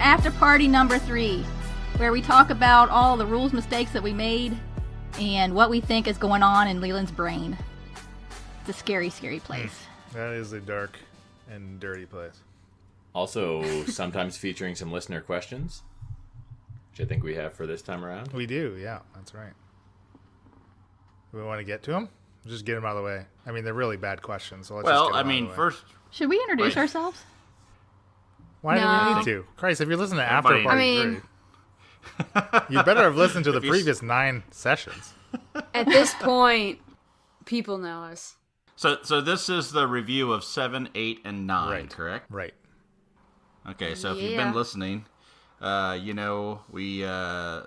after party number 3, where we talk about all the rules mistakes that we made and what we think is going on in Leland's brain. It's a scary, scary place. That is a dark and dirty place. Also, sometimes featuring some listener questions, which I think we have for this time around. We do, yeah, that's right. We want to get to them? Just get them out of the way. I mean, they're really bad questions, so let's just get them out of the way. First... Should we introduce ourselves? Why do we need to? Christ, if you're listening to After Party 3, you better have listened to the previous 9 sessions. At this point, people know us. So this is the review of 7, 8, and 9, correct? Right. Okay, so if you've been listening, we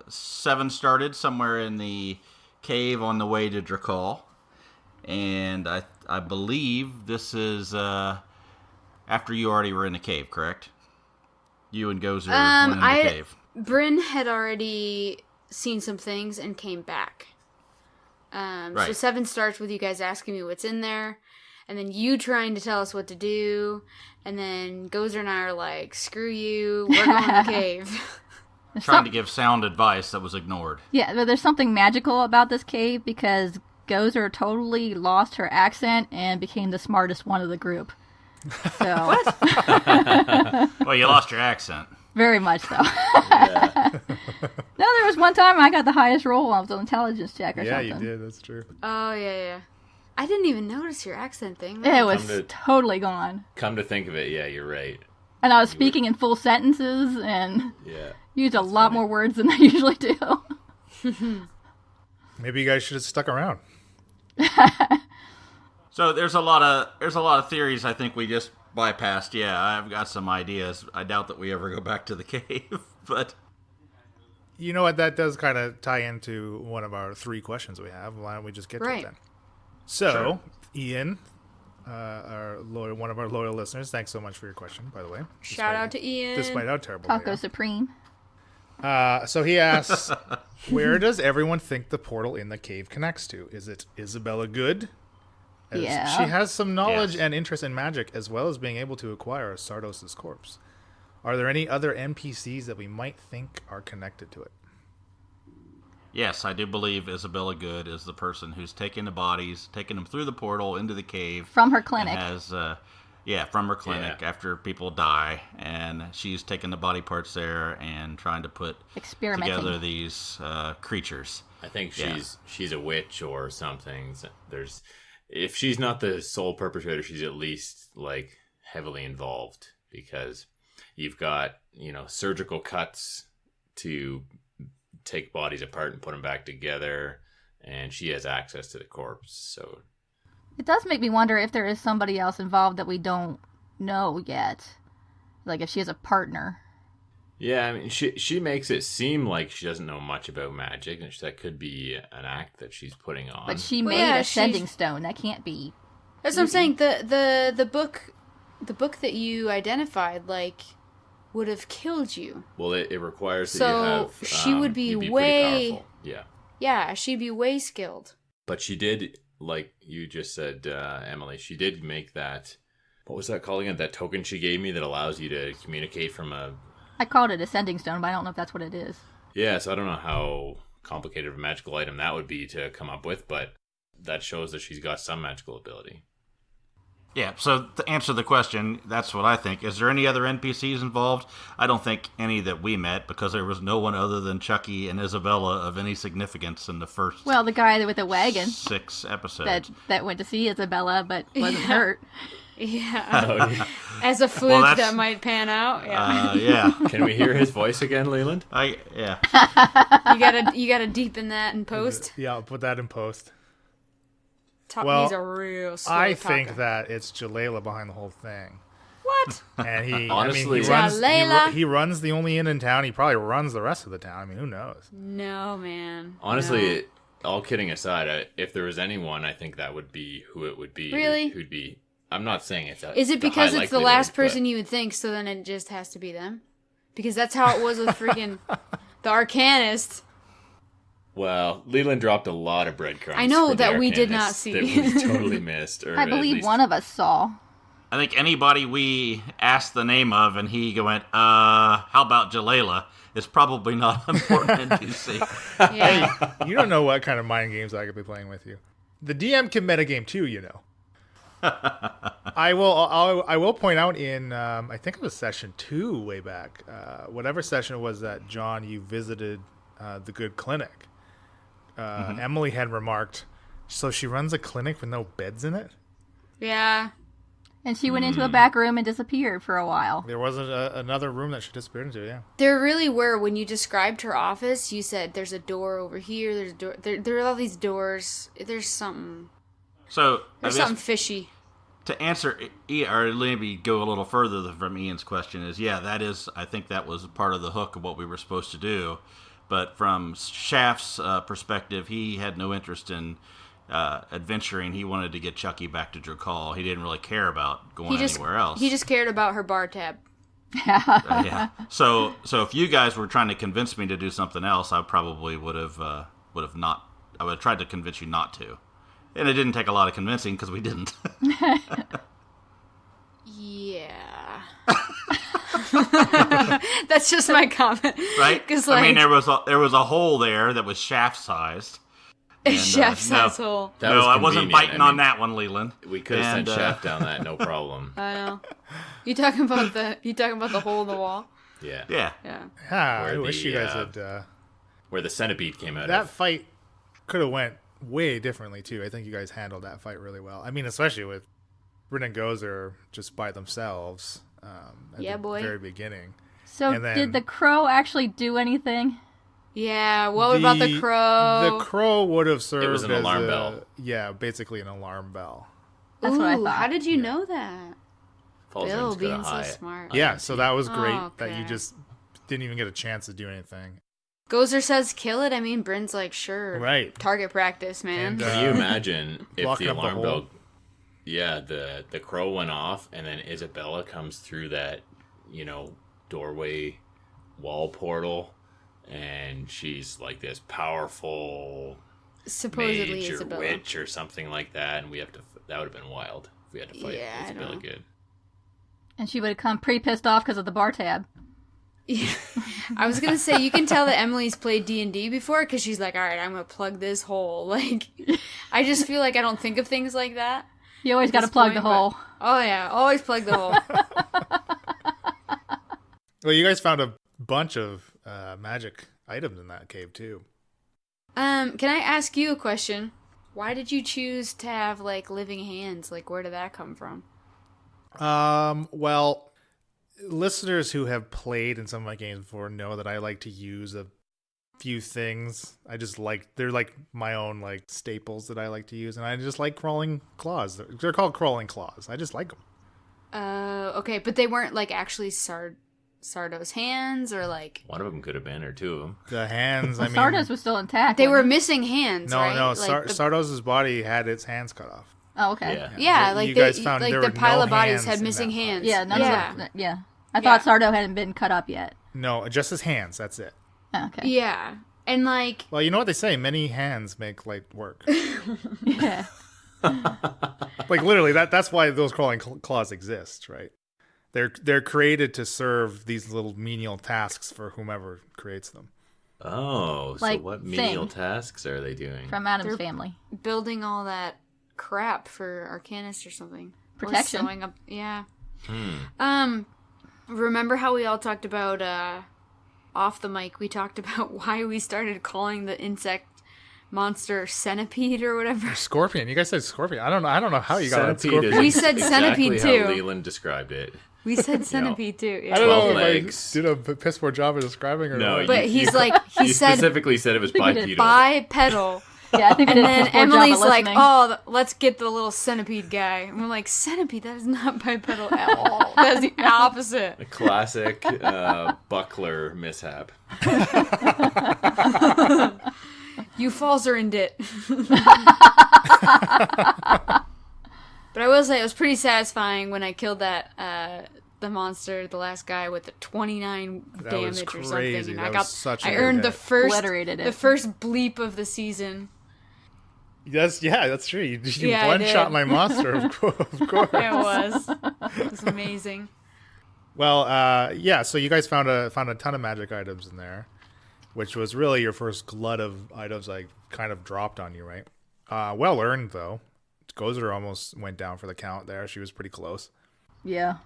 7 started somewhere in the cave on the way to Drakal, and I believe this is after you already were in the cave, correct? You and Gozer went in the cave. Bryn had already seen some things and came back. So 7 starts with you guys asking me what's in there, and then you trying to tell us what to do, and then Gozer and I are like, screw you, we're going to the cave. Trying to give sound advice that was ignored. Yeah, but there's something magical about this cave because Gozer totally lost her accent and became the smartest one of the group. So what? Well, you lost your accent. Very much so. Yeah. No, there was one time I got the highest roll on the intelligence check or something. Yeah, you did. That's true. Oh, yeah. I didn't even notice your accent thing. It was totally gone. Come to think of it, yeah, you're right. And I was speaking in full sentences and used a lot more words than I usually do. Maybe you guys should have stuck around. So there's a lot of theories I think we just bypassed. Yeah, I've got some ideas. I doubt that we ever go back to the cave, but you know what? That does kind of tie into one of our 3 questions we have. Why don't we just get to it then? So, Ian, one of our loyal listeners, thanks so much for your question, by the way. Shout out to Ian. Despite how terrible Taco Supreme. So he asks, where does everyone think the portal in the cave connects to? Is it Isabella Good? Yeah. She has some knowledge and interest in magic, as well as being able to acquire Sardos' corpse. Are there any other NPCs that we might think are connected to it? Yes, I do believe Isabella Good is the person who's taking the bodies, taking them through the portal into the cave. From her clinic. From her clinic after people die. And she's taking the body parts there and trying to put together these creatures. I think she's a witch or something. If she's not the sole perpetrator, she's at least like heavily involved because you've got, surgical cuts to take bodies apart and put them back together, and she has access to the corpse. So it does make me wonder if there is somebody else involved that we don't know yet. Like if she has a partner. Yeah, I mean, she makes it seem like she doesn't know much about magic, and that could be an act that she's putting on. But she made a sending stone. That can't be. That's what I'm saying. The book that you identified, would have killed you. Well, it requires that you have. So she would be way. Yeah. Yeah, she'd be way skilled. But she did, like you just said, Emily. She did make that. What was that calling it? That token she gave me that allows you to communicate from a. I called it a sending stone, but I don't know if that's what it is. Yeah, so I don't know how complicated of a magical item that would be to come up with, but that shows that she's got some magical ability. Yeah, so to answer the question, that's what I think. Is there any other NPCs involved? I don't think any that we met, because there was no one other than Chucky and Isabella of any significance in the first the guy with the wagon 6 episodes. That went to see Isabella, but wasn't hurt. Yeah. As a fluke that might pan out. Yeah. Can we hear his voice again, Leland? Yeah. You gotta deepen that in post. Yeah, I'll put that in post. He's a real slow I talker. think that it's Jalala behind the whole thing. What? And he, honestly, he runs the only inn in town. He probably runs the rest of the town. I mean, who knows? No, man. Honestly, all kidding aside, if there was anyone, I think that would be who it would be. Really? Who'd be. I'm not saying it's. Is it because it's the last person you would think, so then it just has to be them? Because that's how it was with freaking the Arcanist. Well, Leland dropped a lot of breadcrumbs. I know that we did not see. That we totally missed. Or I believe one of us saw. I think anybody we asked the name of and he went, how about Jalala, is probably not important in DC. Yeah. Hey, you don't know what kind of mind games I could be playing with you. The DM can metagame too, you know. I will point out in, I think it was session 2 way back, whatever session it was that, John, you visited the Good Clinic. Emily had remarked, so she runs a clinic with no beds in it? Yeah. And she went into a back room and disappeared for a while. There wasn't another room that she disappeared into, yeah. There really were. When you described her office, you said, there's a door over here, there's a door. There are all these doors. There's something. So There's something fishy. To answer, or maybe go a little further from Ian's question is, I think that was part of the hook of what we were supposed to do. But from Shaft's perspective, he had no interest in adventuring. He wanted to get Chucky back to Drakal. He didn't really care about going anywhere else. He just cared about her bar tab. Yeah. So if you guys were trying to convince me to do something else, I probably would have not. I would have tried to convince you not to, and it didn't take a lot of convincing because we didn't. Yeah. That's just my comment, right? Because I mean, there was a hole there that was shaft sized. Shaft's asshole. I wasn't biting on that one, Leland. We could have sent Shaft down that, no problem. I know. You talking about the hole in the wall? Yeah. Yeah. I wish you guys had. Where the centipede came out. That fight could have went way differently too. I think you guys handled that fight really well. I mean, especially with Bryn and Gozer just by themselves. At the very beginning. So did the crow actually do anything? Yeah, what about the crow? The crow would have served as an alarm bell. Yeah, basically an alarm bell. That's what I thought. How did you know that? Bill being so smart. Yeah, so that was great that you just didn't even get a chance to do anything. Gozer says kill it. I mean, Bryn's like, sure. Right. Target practice, man. And, can you imagine if the alarm bell... Yeah, the crow went off, and then Isabella comes through that, doorway wall portal, and she's like this powerful supposedly mage or Isabella. witch or something like that, and that would have been wild if we had to fight Isabella Good. And she would have come pretty pissed off because of the bar tab. Yeah. I was gonna say, you can tell that Emily's played D&D before, because she's like, all right, I'm gonna plug this hole. Like, I just feel like I don't think of things like that. You always got to plug the hole. Oh yeah, always plug the hole. Well, you guys found a bunch of magic items in that cave too. Can I ask you a question? Why did you choose to have like living hands? Like, where did that come from? Well, listeners who have played in some of my games before know that I like to use a few things. They're like my own like staples that I like to use, and I just like crawling claws. They're called crawling claws. I just like them. Okay, but they weren't like actually Sardo's hands, or like one of them could have been, or two of them. The hands. I mean, Sardo's was still intact. They were missing hands. No, right? no. Like Sardo's body had its hands cut off. Oh, okay. Yeah, like you guys found like there the were pile no of bodies hands had in missing that hands. Yeah, I thought Sardo hadn't been cut up yet. No, just his hands. That's it. Oh, okay. Yeah, and like. Well, you know what they say: many hands make light work. Yeah. Like literally, that's why those crawling claws exist, right? They're created to serve these little menial tasks for whomever creates them. Oh, so like what menial tasks are they doing? From Adam's family. Building all that crap for Arcanist or something. Protection. Or sewing up, yeah. Remember how we all talked about, off the mic, we talked about why we started calling the insect monster centipede or whatever? Scorpion. You guys said scorpion. I don't know how you got that scorpion. We said centipede exactly too. How Leland described it. We said centipede too. Yeah. I don't know if legs. I did a piss poor job of describing or no, not. But he said specifically said it was bipedal. Bipedal. Yeah, I think and then Emily's like, listening. oh, let's get the little centipede guy. And we're like, centipede? That is not bipedal at all. That's the opposite. A classic buckler mishap. You falsered it. But I will say it was pretty satisfying when I killed that the monster, the last guy, with the 29 damage or something. And I earned the first bleep of the season. That's true. You one-shot my monster, of course. It was amazing. Well, so you guys found a ton of magic items in there, which was really your first glut of items I kind of dropped on you, right? Well earned, though. Gozer almost went down for the count there. She was pretty close. Yeah.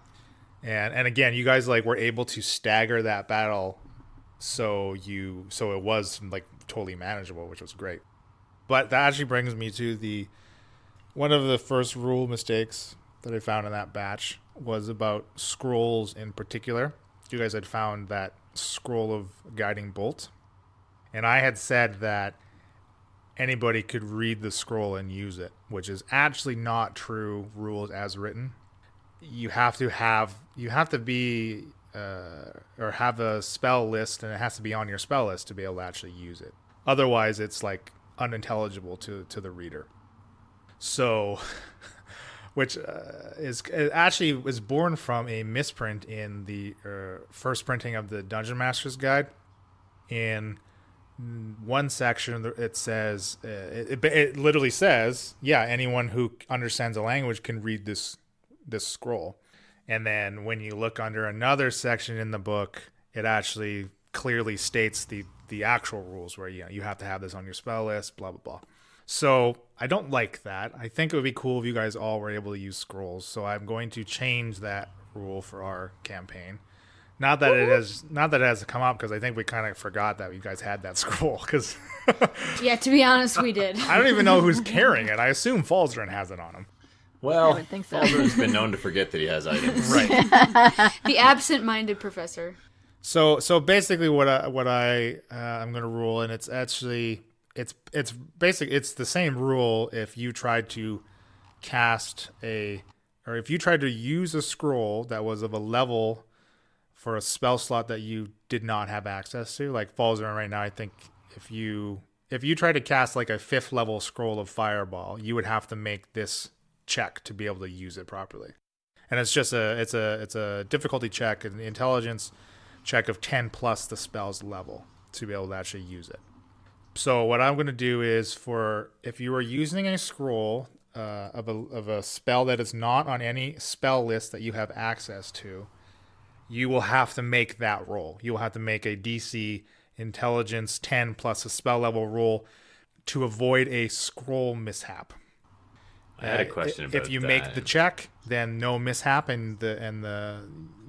And again, you guys were able to stagger that battle, so it was totally manageable, which was great. But that actually brings me to one of the first rule mistakes that I found in that batch was about scrolls in particular. You guys had found that scroll of guiding bolt, and I had said that anybody could read the scroll and use it, which is actually not true. Rules as written, you have to be or have a spell list, and it has to be on your spell list to be able to actually use it. Otherwise, it's unintelligible to the reader. So, which was born from a misprint in the first printing of the Dungeon Master's Guide. In one section, it says it literally says, anyone who understands a language can read this scroll. And then when you look under another section in the book, it actually clearly states the actual rules where you have to have this on your spell list, blah blah blah. So I don't like that. I think it would be cool if you guys all were able to use scrolls. So I'm going to change that rule for our campaign. Not that it has come up, because I think we kind of forgot that you guys had that scroll. Because yeah, to be honest, we did. I don't even know who's carrying it. I assume Falzarin has it on him. Well, I would think so. Falzarin's been known to forget that he has items. Right. The absent-minded professor. So basically, what I'm going to rule, and it's actually it's the same rule if you tried to if you tried to use a scroll that was of a level for a spell slot that you did not have access to, like Falzarin right now. I think if you try to cast a 5th level scroll of Fireball, you would have to make this check to be able to use it properly. And it's just it's a difficulty check, an intelligence check of 10 plus the spell's level to be able to actually use it. So what I'm going to do is, if you are using a scroll of a spell that is not on any spell list that you have access to, you will have to make that roll. You will have to make a DC intelligence 10 plus a spell level roll to avoid a scroll mishap. I had a question about that. If you make the check, then no mishap, and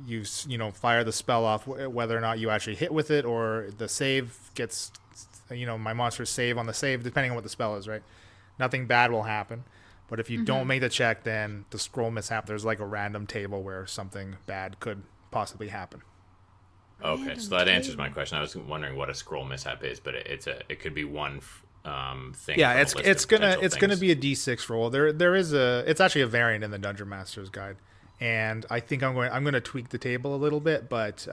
you fire the spell off, whether or not you actually hit with it, or the save gets, my monsters save on the save, depending on what the spell is, right? Nothing bad will happen. But if you don't make the check, then the scroll mishap, there's a random table where something bad could possibly happen. Okay, so that answers my question. I was wondering what a scroll mishap is, but it could be one thing. Yeah, it's gonna be a D6 roll. It's actually a variant in the Dungeon Master's Guide, and I think I'm going to tweak the table a little bit, but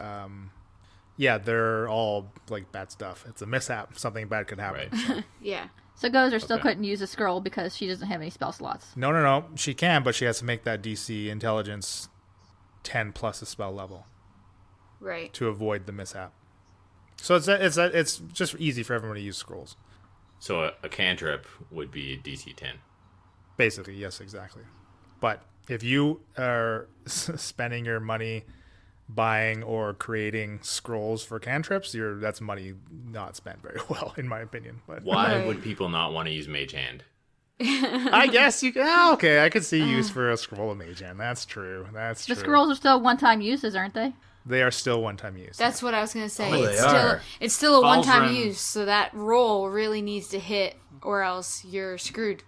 they're all bad stuff. It's a mishap. Something bad could happen. Right. Yeah. So Gozer still couldn't use a scroll because she doesn't have any spell slots. No. She can, but she has to make that DC intelligence 10 plus a spell level. Right. To avoid the mishap. So it's just easy for everyone to use scrolls. So a cantrip would be DC 10. Basically, yes, exactly. But if you are spending your money buying or creating scrolls for cantrips, that's money not spent very well, in my opinion. But why would people not want to use Mage Hand? I guess you can. Okay, I could see use for a scroll of Mage Hand. That's true. The scrolls are still one-time uses, aren't they? They are still one-time use. That's what I was gonna say. Oh, it's still a one-time use, so that roll really needs to hit, or else you're screwed.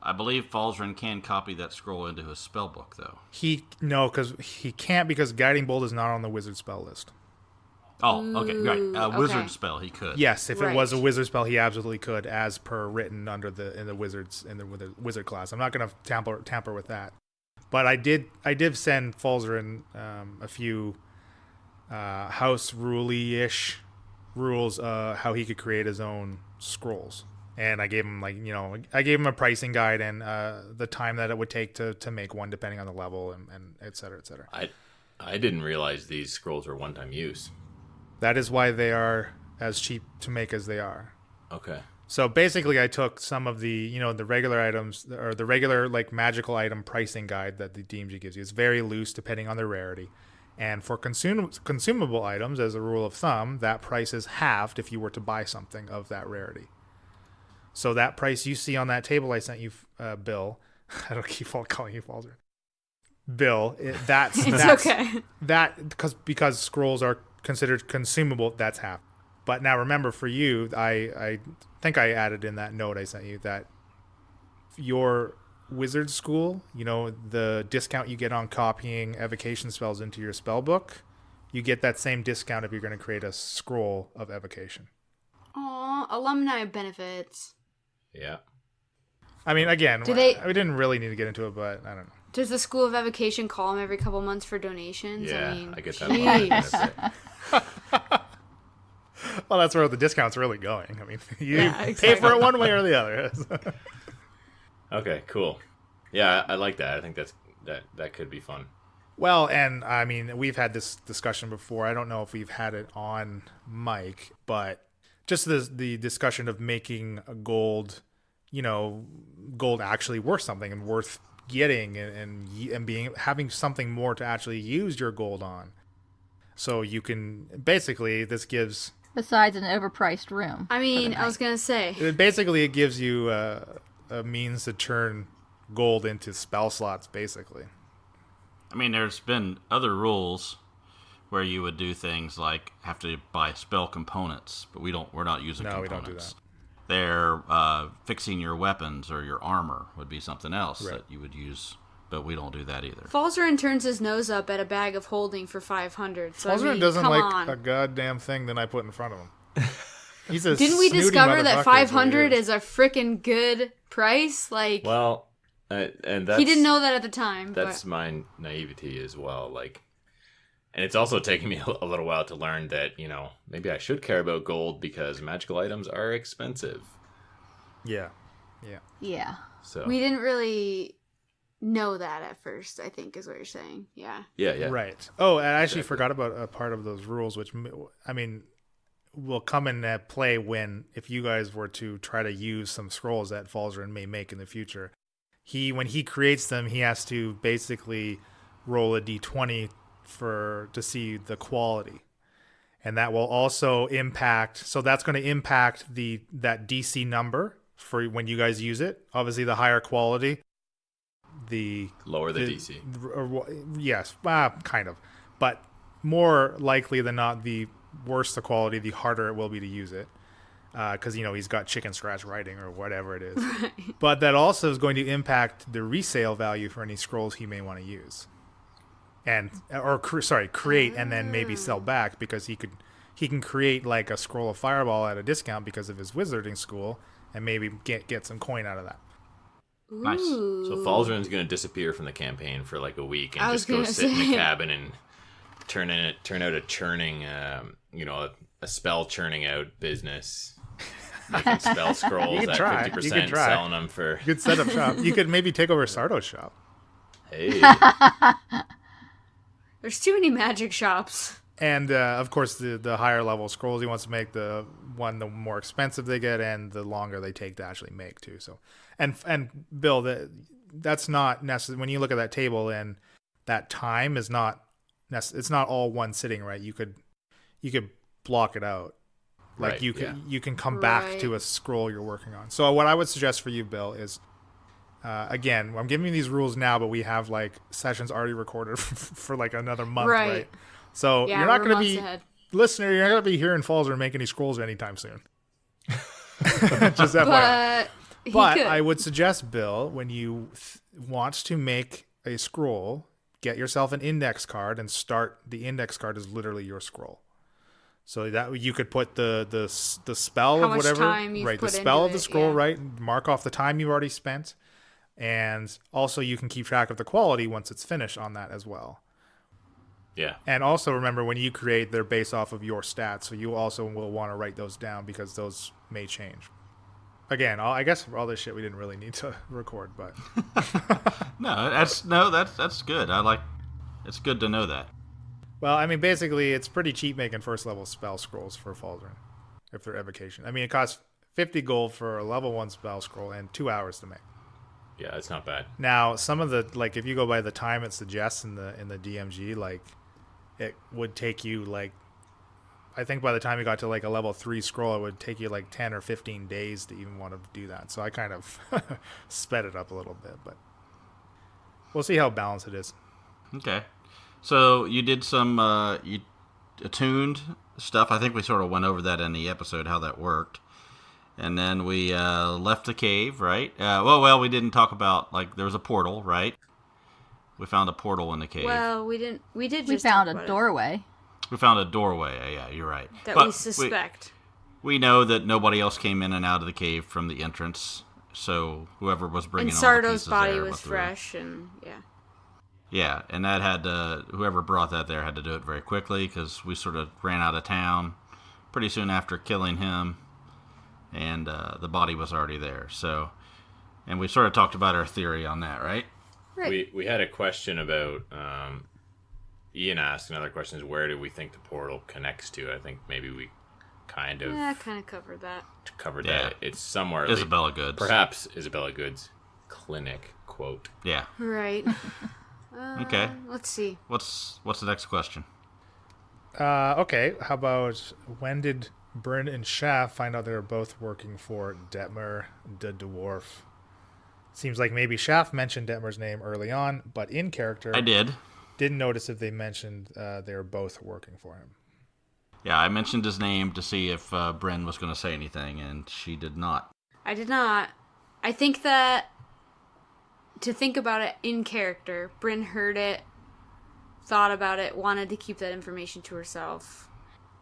I believe Falzarin can copy that scroll into his spell book, though. Because he can't, because Guiding Bolt is not on the wizard spell list. Oh, okay, right. Wizard spell, he could. Yes, if it was a wizard spell, he absolutely could, as per written under in the wizard class. I'm not going to tamper with that, but I did send Falzarin a few house ruley-ish rules, how he could create his own scrolls, and I gave him a pricing guide and the time that it would take to make one, depending on the level, and et cetera, et cetera. I didn't realize these scrolls were one-time use. That is why they are as cheap to make as they are. Okay. So basically, I took some of the the regular items or the regular like magical item pricing guide that the DMG gives you. It's very loose depending on the rarity. And for consumable items, as a rule of thumb, that price is halved if you were to buy something of that rarity. So that price you see on that table I sent you, Bill. I don't keep calling you Falzer. Bill, that's okay. That because scrolls are considered consumable, that's half. But now remember, for you, I think I added in that note I sent you that your wizard school, the discount you get on copying evocation spells into your spell book, you get that same discount if you're going to create a scroll of evocation. Aw, alumni benefits. Yeah. I mean, again, we didn't really need to get into it, but I don't know. Does the School of Evocation call them every couple months for donations? Yeah, I mean, I get that. Well, that's where the discount's really going. I mean, you exactly. pay for it one way or the other. Okay, cool. Yeah, I like that. I think that could be fun. Well, and I mean, we've had this discussion before. I don't know if we've had it on mic, but just the discussion of making a gold actually worth something and worth getting and having something more to actually use your gold on. So you can basically, this gives, besides an overpriced room. I mean, I was gonna say, it gives you a means to turn gold into spell slots, basically. I mean, there's been other rules where you would do things like have to buy spell components, but we're not using components. No, we don't do that. They're fixing your weapons or your armor would be something else right. that you would use, but we don't do that either. Falzarin turns his nose up at a bag of holding for 500. So Falzarin doesn't come like on. a goddamn thing that I put in front of him. Didn't we discover that 500 is a freaking good price? Like, well, and that's, he didn't know that at the time. That's my naivety as well. Like, and it's also taken me a little while to learn that maybe I should care about gold because magical items are expensive. Yeah. So we didn't really know that at first, I think, is what you're saying. Yeah. Yeah. Right. Oh, I actually forgot about a part of those rules, which, I mean, will come in play if you guys were to try to use some scrolls that Falzarin may make in the future. When he creates them, he has to basically roll a d20 to see the quality. And that will also impact, so that's going to impact that DC number for when you guys use it. Obviously, the higher quality, the lower the DC. Yes, kind of. But more likely than not, the worse the quality, the harder it will be to use it. Because, he's got chicken scratch writing or whatever it is. Right. But that also is going to impact the resale value for any scrolls he may want to use. Create and then maybe sell back, because he can create like a scroll of fireball at a discount because of his wizarding school and maybe get some coin out of that. Nice. So Falzarin's going to disappear from the campaign for like a week and just go sit in the cabin and turn out a churning, a spell churning out business, making spell scrolls at 50%, selling them for. You could set up shop. You could maybe take over Sardo's shop. Hey. There's too many magic shops. And, of course, the higher level scrolls, he wants to make the more expensive they get and the longer they take to actually make, too. So, and Bill, that's not necessary. When you look at that table, and that time is not it's not all one sitting, right? You could block it out. Like, right, you can come back to a scroll you're working on. So what I would suggest for you, Bill, is, again, I'm giving you these rules now, but we have like sessions already recorded for like another month, right? So you're not going to be, listener, you're not going to be hearing Falzarin make any scrolls anytime soon. Just FYI. But I would suggest, Bill, when you want to make a scroll, get yourself an index card and start. The index card is literally your scroll. So that you could put the spell of whatever, right? The spell of the scroll, right? Mark off the time you've already spent. And also you can keep track of the quality once it's finished on that as well. Yeah. And also remember, when you create, they're based off of your stats. So you also will want to write those down because those may change. Again, I guess for all this shit we didn't really need to record, but that's good. It's good to know that. Well, I mean, basically, it's pretty cheap making first level spell scrolls for Falzarin if they're evocation. I mean, it costs 50 gold for a level 1 spell scroll and 2 hours to make. Yeah, that's not bad. Now, some of the, like, if you go by the time it suggests in the DMG, like, it would take you, like, I think by the time you got to, like, a level 3 scroll, it would take you, like, 10 or 15 days to even want to do that. So I kind of sped it up a little bit, but we'll see how balanced it is. Okay. So you did some, you attuned stuff. I think we sort of went over that in the episode, how that worked. And then we left the cave, right? Well, we didn't talk about, like, there was a portal, right? We found a portal in the cave. Well, we did just found a doorway. We found a doorway, yeah, you're right. That we suspect. We know that nobody else came in and out of the cave from the entrance, so whoever was bringing all the pieces Sardo's body there was fresh, and yeah. Yeah, and that had to, whoever brought that there had to do it very quickly, because we sort of ran out of town pretty soon after killing him, and the body was already there, so, and we sort of talked about our theory on that, right? Right. We had a question about, Ian asked another question is, where do we think the portal connects to? I think maybe we kind of covered that. That. It's somewhere. Isabella Goods. Perhaps Isabella Goods' clinic, quote. Yeah. Right. Okay. Let's see. What's the next question? Okay, how about when did Bryn and Shaft find out they were both working for Detmer the Dwarf? Seems like maybe Shaft mentioned Detmer's name early on, but in character... I did. Didn't notice if they mentioned they were both working for him. Yeah, I mentioned his name to see if Bryn was going to say anything, and she did not. I did not. I think that, to think about it in character, Bryn heard it, thought about it, wanted to keep that information to herself.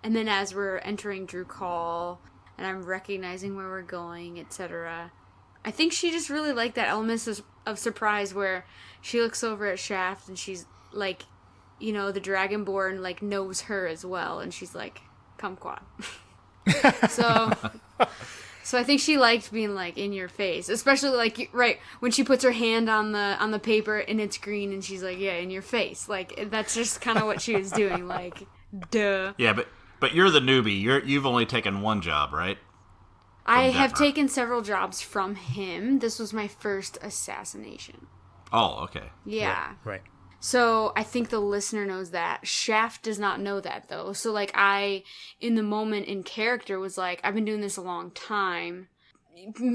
And then as we're entering Drew Call, and I'm recognizing where we're going, etc., I think she just really liked that element of surprise where she looks over at Shaft and she's like, you know, the Dragonborn like knows her as well, and she's like, kumquat. So I think she liked being like in your face, especially like right when she puts her hand on the paper and it's green and she's like, yeah, in your face. Like that's just kind of what she was doing, like, duh. Yeah, but you're the newbie. You've only taken one job, right? I have taken several jobs from him. This was my first assassination. Oh, okay. Yeah. Right. So I think the listener knows that. Shaft does not know that, though. So, like, I, in the moment in character, was like, I've been doing this a long time,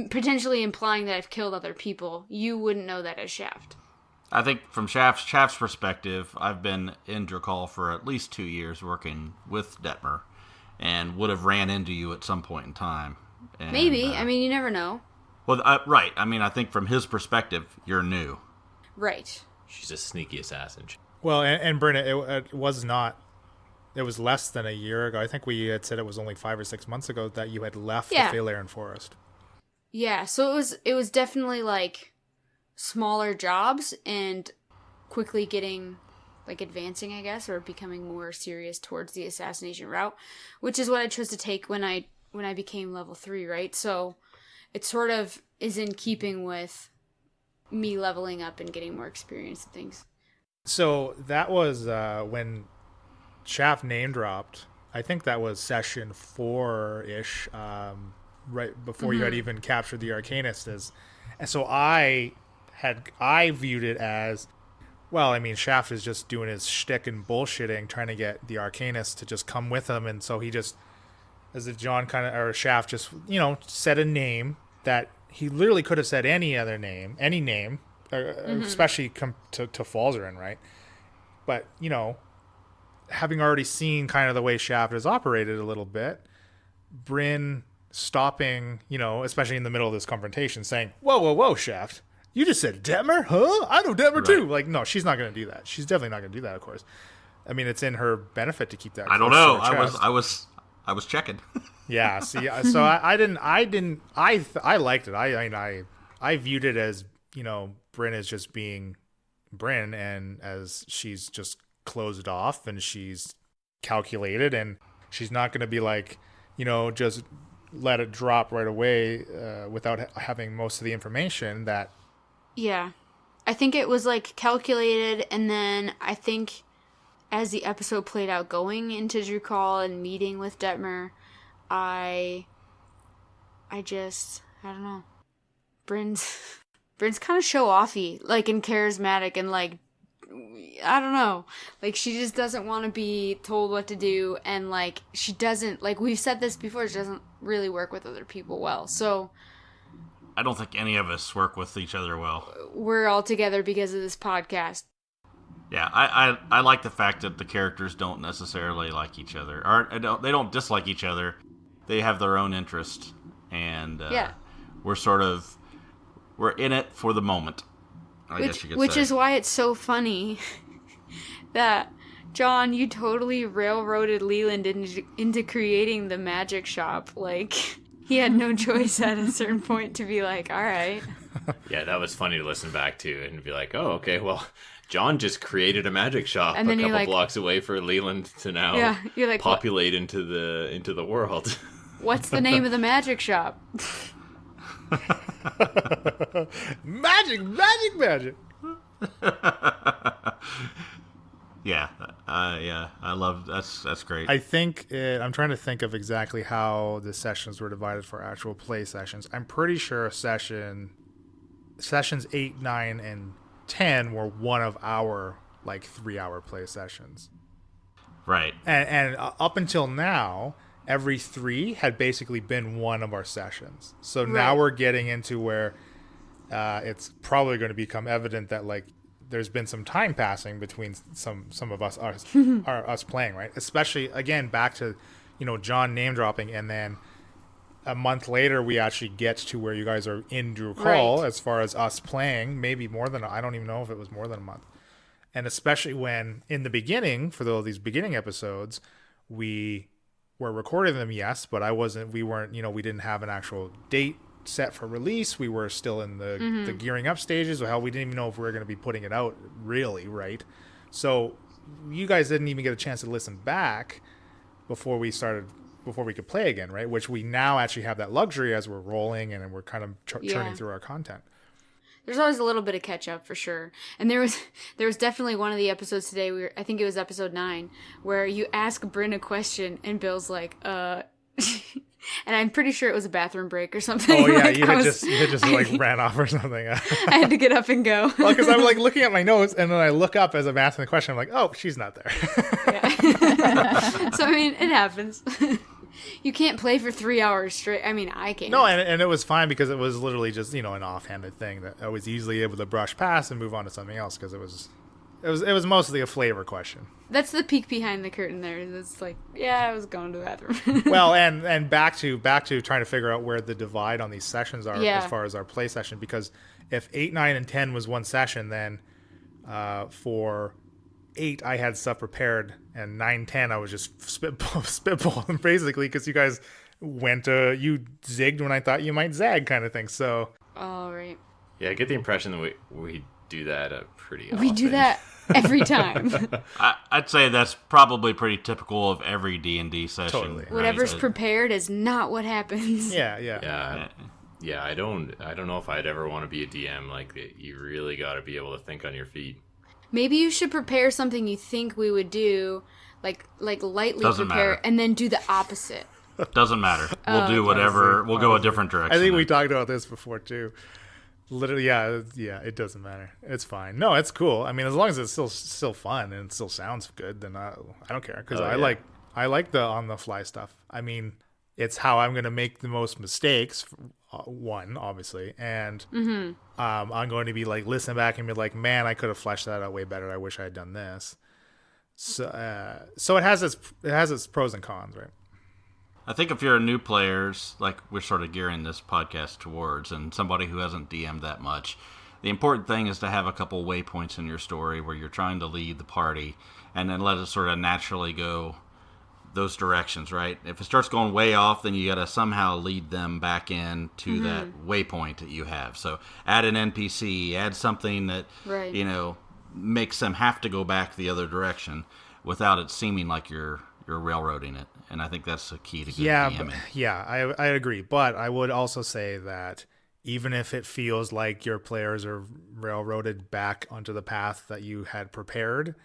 potentially implying that I've killed other people. You wouldn't know that as Shaft. I think from Shaft's perspective, I've been in Drakal for at least 2 years working with Detmer, and would have ran into you at some point in time. And, maybe. I mean, you never know. Well, right. I mean, I think from his perspective, you're new. Right. She's a sneaky assassin. Well, and Bryn, it was not. It was less than a year ago. I think we had said it was only 5 or 6 months ago that you had left the Phalaren Forest. Yeah, so it was definitely like smaller jobs and quickly getting like advancing, I guess, or becoming more serious towards the assassination route, which is what I chose to take when I became level 3, right? So it sort of is in keeping with me leveling up and getting more experience and things. So that was when Shaft name dropped. I think that was session 4-ish, right before you had even captured the Arcanist. And so I viewed it as, well, I mean, Shaft is just doing his shtick and bullshitting, trying to get the Arcanist to just come with him. And so he just, as if Shaft just, said a name that he literally could have said any name, especially come to Falzarin, right? But, having already seen kind of the way Shaft has operated a little bit, Bryn stopping, especially in the middle of this confrontation, saying, whoa, Shaft, you just said Detmer? Huh? I know Detmer too. Like, no, she's not going to do that. She's definitely not going to do that, of course. I mean, it's in her benefit to keep that. I don't know. I was checking. Yeah. See, so I liked it. I viewed it as, Bryn is just being Bryn, and as she's just closed off and she's calculated, and she's not going to be like, just let it drop right away without having most of the information that. Yeah. I think it was like calculated, and then I think as the episode played out going into Drukal and meeting with Detmer, I I don't know. Bryn's kind of show-offy, like, and charismatic, and, like, I don't know. Like, she just doesn't want to be told what to do, and, like, she doesn't, like, we've said this before, she doesn't really work with other people well, so... I don't think any of us work with each other well. We're all together because of this podcast. Yeah, I like the fact that the characters don't necessarily like each other. Or they don't dislike each other. They have their own interest. And we're in it for the moment, I guess you could say. Which is why it's so funny that, John, you totally railroaded Leland into creating the magic shop. Like, he had no choice at a certain point to be like, all right. Yeah, that was funny to listen back to and be like, oh, okay, well, John just created a magic shop and a couple blocks away for Leland to now populate into the world. What's the name of the magic shop? Magic. Yeah, I love that's great. I think I'm trying to think of exactly how the sessions were divided for actual play sessions. I'm pretty sure sessions 8, 9, and 10 were one of our 3-hour play sessions. Right. And up until now, every 3 had basically been one of our sessions. So now we're getting into where it's probably going to become evident that there's been some time passing between some of us us playing, right? Especially again back to John name dropping, and then a month later we actually get to where you guys are in Drew Call as far as us playing. Maybe more than I don't even know if it was more than a month. And especially when in the beginning, for all these beginning episodes, we were recording them, yes, but we didn't have an actual date set for release. We were still in the gearing up stages. Hell, we didn't even know if we were going to be putting it out really, right? So you guys didn't even get a chance to listen back before we could play again, right? Which we now actually have that luxury as we're rolling and we're kind of churning through our content. There's always a little bit of catch up for sure. And there was definitely one of the episodes today, I think it was episode 9, where you ask Bryn a question and Bill's like, and I'm pretty sure it was a bathroom break or something. Oh yeah, you had just ran off or something. I had to get up and go. Well, because I'm looking at my notes, and then I look up as I'm asking the question. I'm like, oh, she's not there. Yeah. So I mean, it happens. You can't play for 3 hours straight. I mean, I can't. No, and it was fine because it was literally just an offhanded thing that I was easily able to brush past and move on to something else because it was mostly a flavor question. That's the peek behind the curtain there. It's like, yeah, I was going to the bathroom. Well, and back to trying to figure out where the divide on these sessions are as far as our play session, because if 8, 9, and 10 was one session, then for 8 I had stuff prepared, and 9, 10 I was just spitballing basically because you guys you zigged when I thought you might zag kind of thing. So. All right. Yeah, I get the impression that we do that pretty often. We do that every time. I'd say that's probably pretty typical of every D&D session. Totally. Right? Whatever's prepared is not what happens. Yeah. Yeah, I don't know if I'd ever want to be a DM. You really got to be able to think on your feet. Maybe you should prepare something you think we would do, like lightly Doesn't prepare, matter. and then do the opposite. Doesn't matter. We'll do whatever. We'll go a different direction. I think we talked about this before too. Literally, yeah, it doesn't matter. It's fine. No, it's cool. I mean, as long as it's still fun and it still sounds good, then I don't care because I like the on the fly stuff. I mean, it's how I'm going to make the most mistakes. One, obviously, and I'm going to be listen back and be like, man, I could have fleshed that out way better. I wish I had done this. So it has its pros and cons, right? I think if you're a new players, like we're sort of gearing this podcast towards, and somebody who hasn't DM'd that much, the important thing is to have a couple waypoints in your story where you're trying to lead the party, and then let it sort of naturally go those directions, right? If it starts going way off, then you got to somehow lead them back in to that waypoint that you have. So add an NPC, add something that, makes them have to go back the other direction without it seeming like you're railroading it. And I think that's the key to good DMing. I agree. But I would also say that even if it feels like your players are railroaded back onto the path that you had prepared,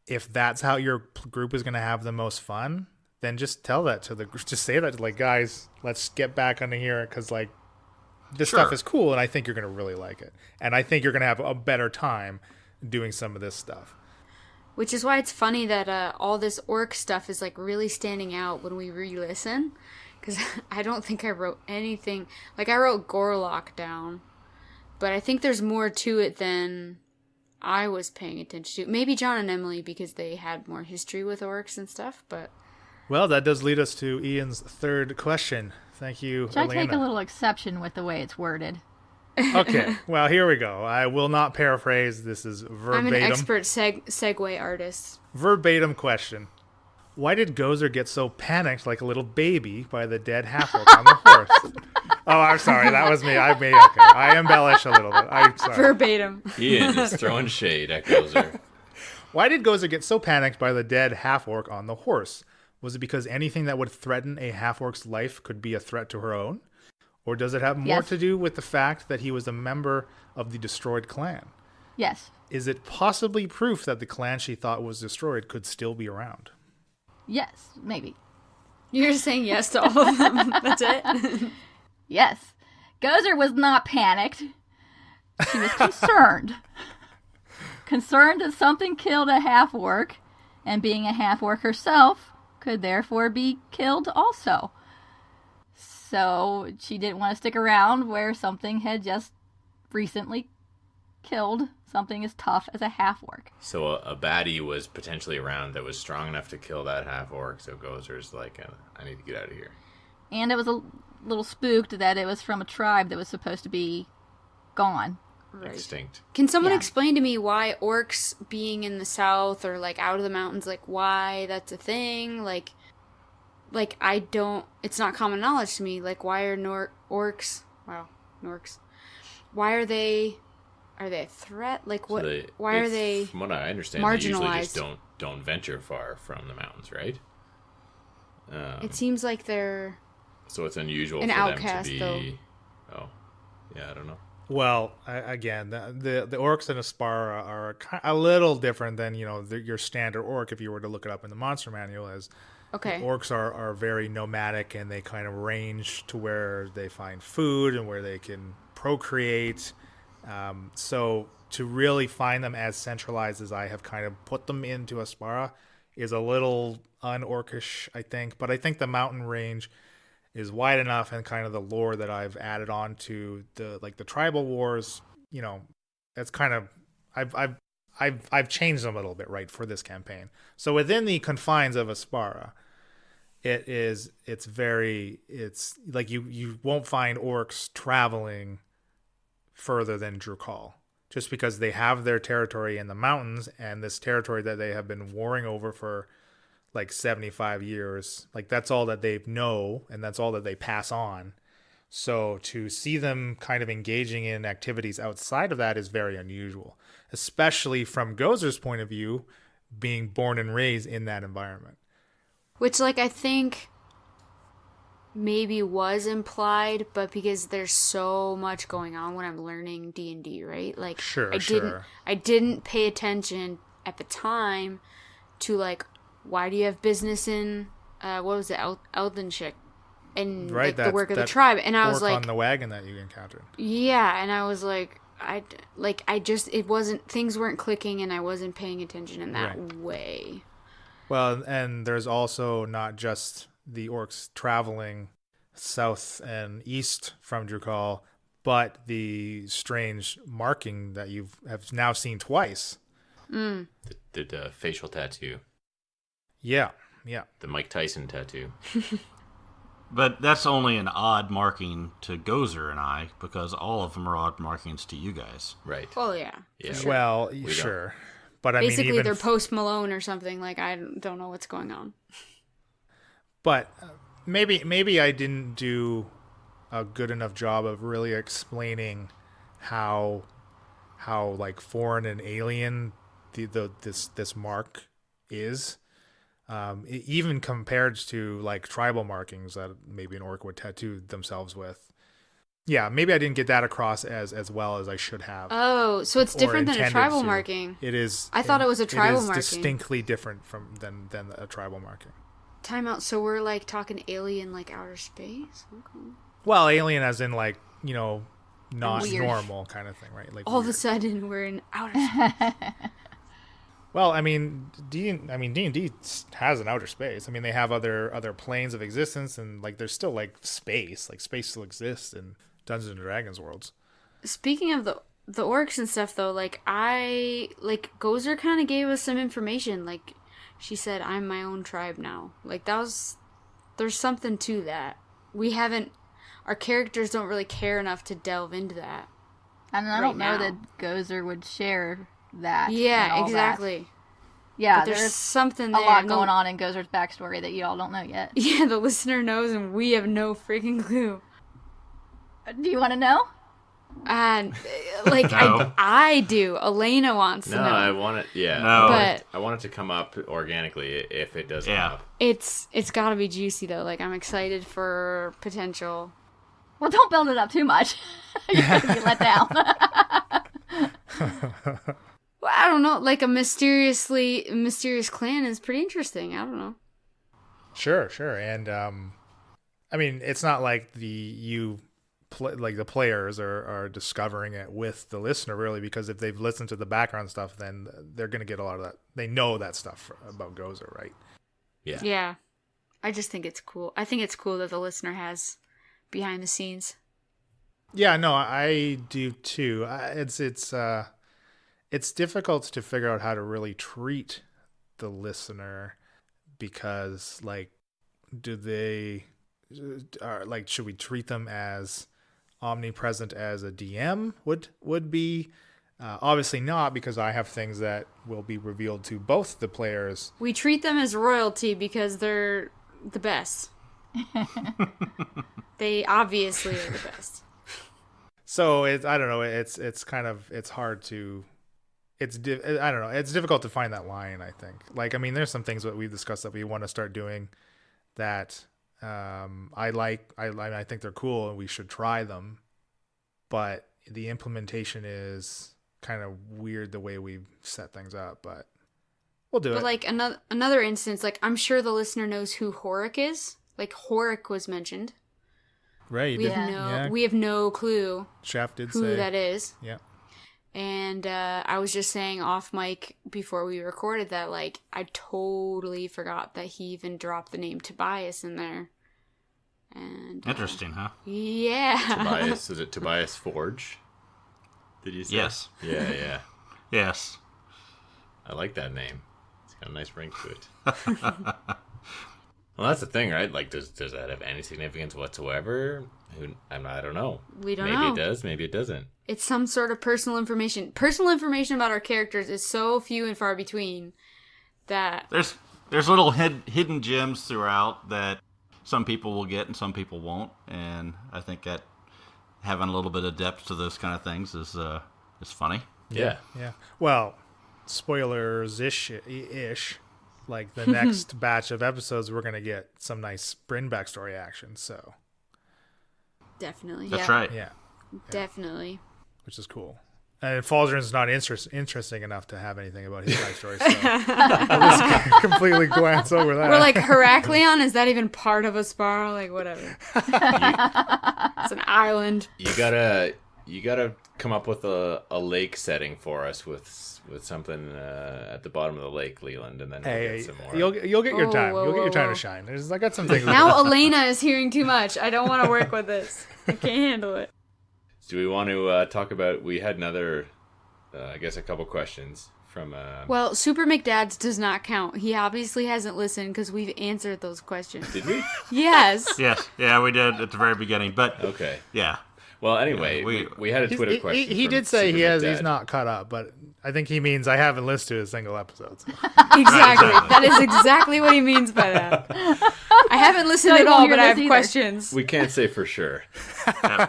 if that's how your group is going to have the most fun, then just tell that to just say that to like, guys, let's get back onto here because like this stuff is cool and I think you're going to really like it. And I think you're going to have a better time doing some of this stuff. Which is why it's funny that all this orc stuff is like really standing out when we re-listen. Because I don't think I wrote anything. Like, I wrote Gorlock down. But I think there's more to it than I was paying attention to. Maybe John and Emily, because they had more history with orcs and stuff, but... Well, that does lead us to Ian's third question. Thank you, Should Elena. I take a little exception with the way it's worded? Okay, well, here we go. I will not paraphrase. This is verbatim. I'm an expert segue artist. Verbatim question. Why did Gozer get so panicked like a little baby by the dead half-orc on the horse? Oh, I'm sorry. That was me. Okay. I embellish a little bit. I'm sorry. Verbatim. Ian is throwing shade at Gozer. Why did Gozer get so panicked by the dead half-orc on the horse? Was it because anything that would threaten a half-orc's life could be a threat to her own? Or does it have more to do with the fact that he was a member of the destroyed clan? Yes. Is it possibly proof that the clan she thought was destroyed could still be around? Yes, maybe. You're just saying yes to all of them. That's it? Yes. Gozer was not panicked. She was concerned. Concerned that something killed a half-orc, and being a half-orc herself, could therefore be killed also. So she didn't want to stick around where something had just recently killed something as tough as a half-orc. So a baddie was potentially around that was strong enough to kill that half-orc, so Gozer's like, I need to get out of here. And it was a little spooked that it was from a tribe that was supposed to be gone. Right. Extinct. Can someone explain to me why orcs being in the south or like out of the mountains, like why that's a thing? Like I don't, it's not common knowledge to me. Like why are orcs, Norks, why are they a threat? Like what, why are they from what I understand, marginalized? They usually just don't venture far from the mountains, right? It seems like they're so it's unusual an for outcast, them to be. though. Oh, yeah, I don't know. Well, again, the orcs in Aspara are a little different than your standard orc. If you were to look it up in the monster manual, as orcs are very nomadic and they kind of range to where they find food and where they can procreate. So to really find them as centralized as I have kind of put them into Aspara is a little un-orcish, I think. But I think the mountain range is wide enough, and kind of the lore that I've added on to the tribal wars, that's kind of I've changed them a little bit, right, for this campaign. So within the confines of Aspara, it's like you won't find orcs traveling further than Drukal, just because they have their territory in the mountains, and this territory that they have been warring over for like 75 years, like that's all that they know and that's all that they pass on. So to see them kind of engaging in activities outside of that is very unusual, especially from Gozer's point of view, being born and raised in that environment. Which, like, I think maybe was implied, but because there's so much going on when I'm learning D&D, right? Like, I didn't pay attention at the time to, like, why do you have business in, what was it, Eldenshik? And right, like, the work of the tribe. And I was like, on the wagon that you encountered. Yeah, and I was like, it wasn't, things weren't clicking and I wasn't paying attention in that way. Well, and there's also not just the orcs traveling south and east from Drukal, but the strange marking that you have now seen twice. The facial tattoo. Yeah. The Mike Tyson tattoo. But that's only an odd marking to Gozer and I, because all of them are odd markings to you guys. Right. Well, yeah. Sure. Well, sure. But I basically, mean, they're Post Malone or something. Like, I don't know what's going on. But maybe I didn't do a good enough job of really explaining how like foreign and alien this mark is. Even compared to like tribal markings that maybe an orc would tattoo themselves with. Yeah, maybe I didn't get that across as well as I should have. Oh, so it's different than a tribal marking. It is. I thought it was a tribal marking. It is distinctly different than a tribal marking. Time out. So we're like talking alien, like outer space? Okay. Well, alien as in like, not Weird. normal kind of thing, right? Like All of a sudden we're in outer space. Well, I mean, D&D has an outer space. I mean, they have other planes of existence, and like there's still like space. Like space still exists in Dungeons and Dragons worlds. Speaking of the orcs and stuff, though, Gozer kind of gave us some information. Like, she said, "I'm my own tribe now." Like there's something to that. Our characters don't really care enough to delve into that. And I don't know that Gozer would share that. Yeah, exactly. That. Yeah, but there's something there. A lot going on in Gozer's backstory that you all don't know yet. Yeah, the listener knows, and we have no freaking clue. Do you want to know? No. I do. Elena wants to know. No, I want it. Yeah, no, but I want it to come up organically if it does come up. It's got to be juicy though. Like, I'm excited for potential. Well, don't build it up too much. You're gonna be let down. Well, I don't know. Like a mysterious clan is pretty interesting. I don't know. Sure, and I mean, it's not like the players are discovering it with the listener, really, because if they've listened to the background stuff, then they're gonna get a lot of that. They know that stuff about Gozer, right? Yeah. Yeah. I just think it's cool. I think it's cool that the listener has behind the scenes. Yeah, no, I do too. It's difficult to figure out how to really treat the listener because, like, should we treat them as omnipresent as a DM would be? Obviously not, because I have things that will be revealed to both the players. We treat them as royalty because they're the best. They obviously are the best. So I don't know. It's hard to. I don't know. It's difficult to find that line, I think. Like, I mean, there's some things that we've discussed that we want to start doing that I like. I think they're cool and we should try them. But the implementation is kind of weird the way we've set things up. But we'll do it. But like another instance, like I'm sure the listener knows who Horik is. Like Horik was mentioned. Right. We have no clue Shaft did who say that is. Yeah. And I was just saying off mic before we recorded that, like, I totally forgot that he even dropped the name Tobias in there. And interesting, huh? Yeah. Tobias, is it Tobias Forge? Did you say? Yes. Yeah. Yes. I like that name. It's got a nice ring to it. Well, that's the thing, right? Like, does that have any significance whatsoever? I don't know. We don't know. Maybe it does. Maybe it doesn't. It's some sort of personal information. Personal information about our characters is so few and far between that there's little hidden gems throughout that some people will get and some people won't, and I think that having a little bit of depth to those kind of things is funny. Yeah. Well, spoilers ish. Like the next batch of episodes, we're gonna get some nice Bryn backstory action. So definitely, that's right. Yeah, definitely. Which is cool. And Falzarin's not interesting enough to have anything about his backstory, so I'll just completely glance over that. We're like, Heraklion, is that even part of Aspara? Like, whatever. It's an island. You gotta come up with a lake setting for us with something at the bottom of the lake, Leland, and then we'll get some more. You'll get your time. You'll get your time to shine. I got some things. Now Elena is hearing too much. I don't want to work with this. I can't handle it. Do we want to talk about? We had another, I guess, a couple questions from. Well, Super McDads does not count. He obviously hasn't listened because we've answered those questions. Did we? Yes. Yes. Yeah, we did at the very beginning. But okay. Yeah. Well, anyway, we had a Twitter question. He did say he's not caught up, but I think he means I haven't listened to a single episode. So. Exactly. That is exactly what he means by that. I haven't listened at all, but I have questions. We can't say for sure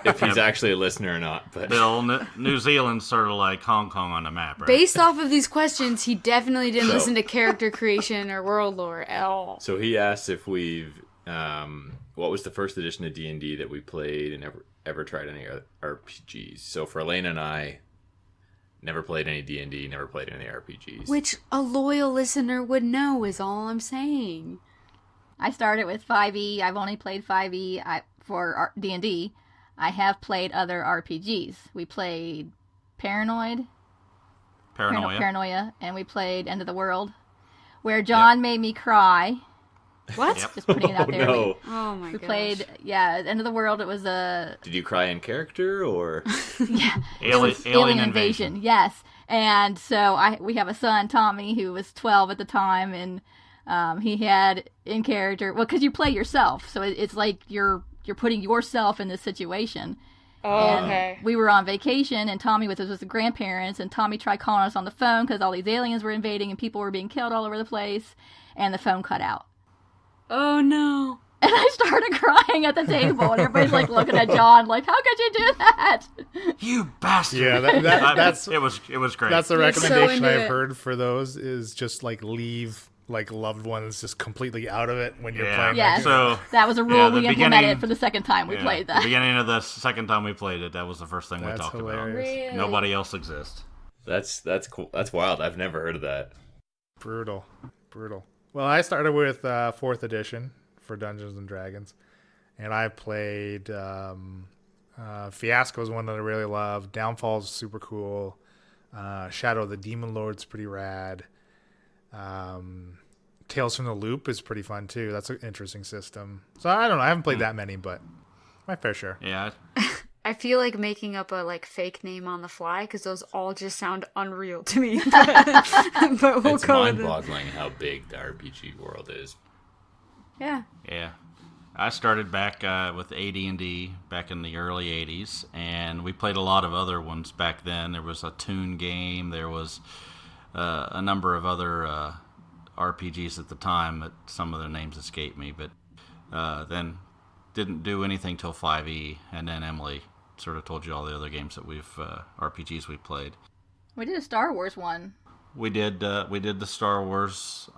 if he's actually a listener or not. But Bill, New Zealand's sort of like Hong Kong on the map, right? Based off of these questions, he definitely didn't listen to character creation or world lore at all. So he asked if we've, what was the first edition of D&D that we played and ever tried any RPGs. So for Elena and I, never played any D&D, never played any RPGs. Which a loyal listener would know is all I'm saying. I started with 5e. I've only played 5e for D&D. I have played other RPGs. We played Paranoia, and we played End of the World, where John made me cry. What? Just putting it out there. No. Oh my god. We played, End of the World. It was a... Did you cry in character, or? Yeah. Alien Invasion. Yes. And so we have a son, Tommy, who was 12 at the time, and he had in character... Well, because you play yourself, so it's like you're putting yourself in this situation. Oh, and okay. We were on vacation, and Tommy was with the grandparents, and Tommy tried calling us on the phone because all these aliens were invading and people were being killed all over the place, and the phone cut out. Oh, no. And I started crying at the table, and everybody's like looking at John, like, "How could you do that?" You bastard! Yeah, that's it was great. That's the You're recommendation so into I've it. heard for those is just like leave like loved ones just completely out of it when you're playing. Yes. So that was a rule the we implemented for the second time we played that. The beginning of the second time we played it, that was the first thing we That's talked hilarious. Really? about. Nobody else exists. That's cool. That's wild. I've never heard of that. Brutal. Well, I started with 4th edition for Dungeons and Dragons, and I played Fiasco is one that I really love. Downfall's super cool. Shadow of the Demon Lord's pretty rad. Tales from the Loop is pretty fun too. That's an interesting system. So I don't know. I haven't played that many, but my fair share. Yeah. I feel like making up a fake name on the fly because those all just sound unreal to me. But we'll It's go with it. mind-boggling how big the RPG world is. Yeah. Yeah. I started back with AD&D back in the early 80s, and we played a lot of other ones back then. There was a Toon game. There was a number of other RPGs at the time that some of their names escape me, but then didn't do anything till 5e, and then Emily sort of told you all the other games that RPGs we played. We did a Star Wars one. We did the Star Wars.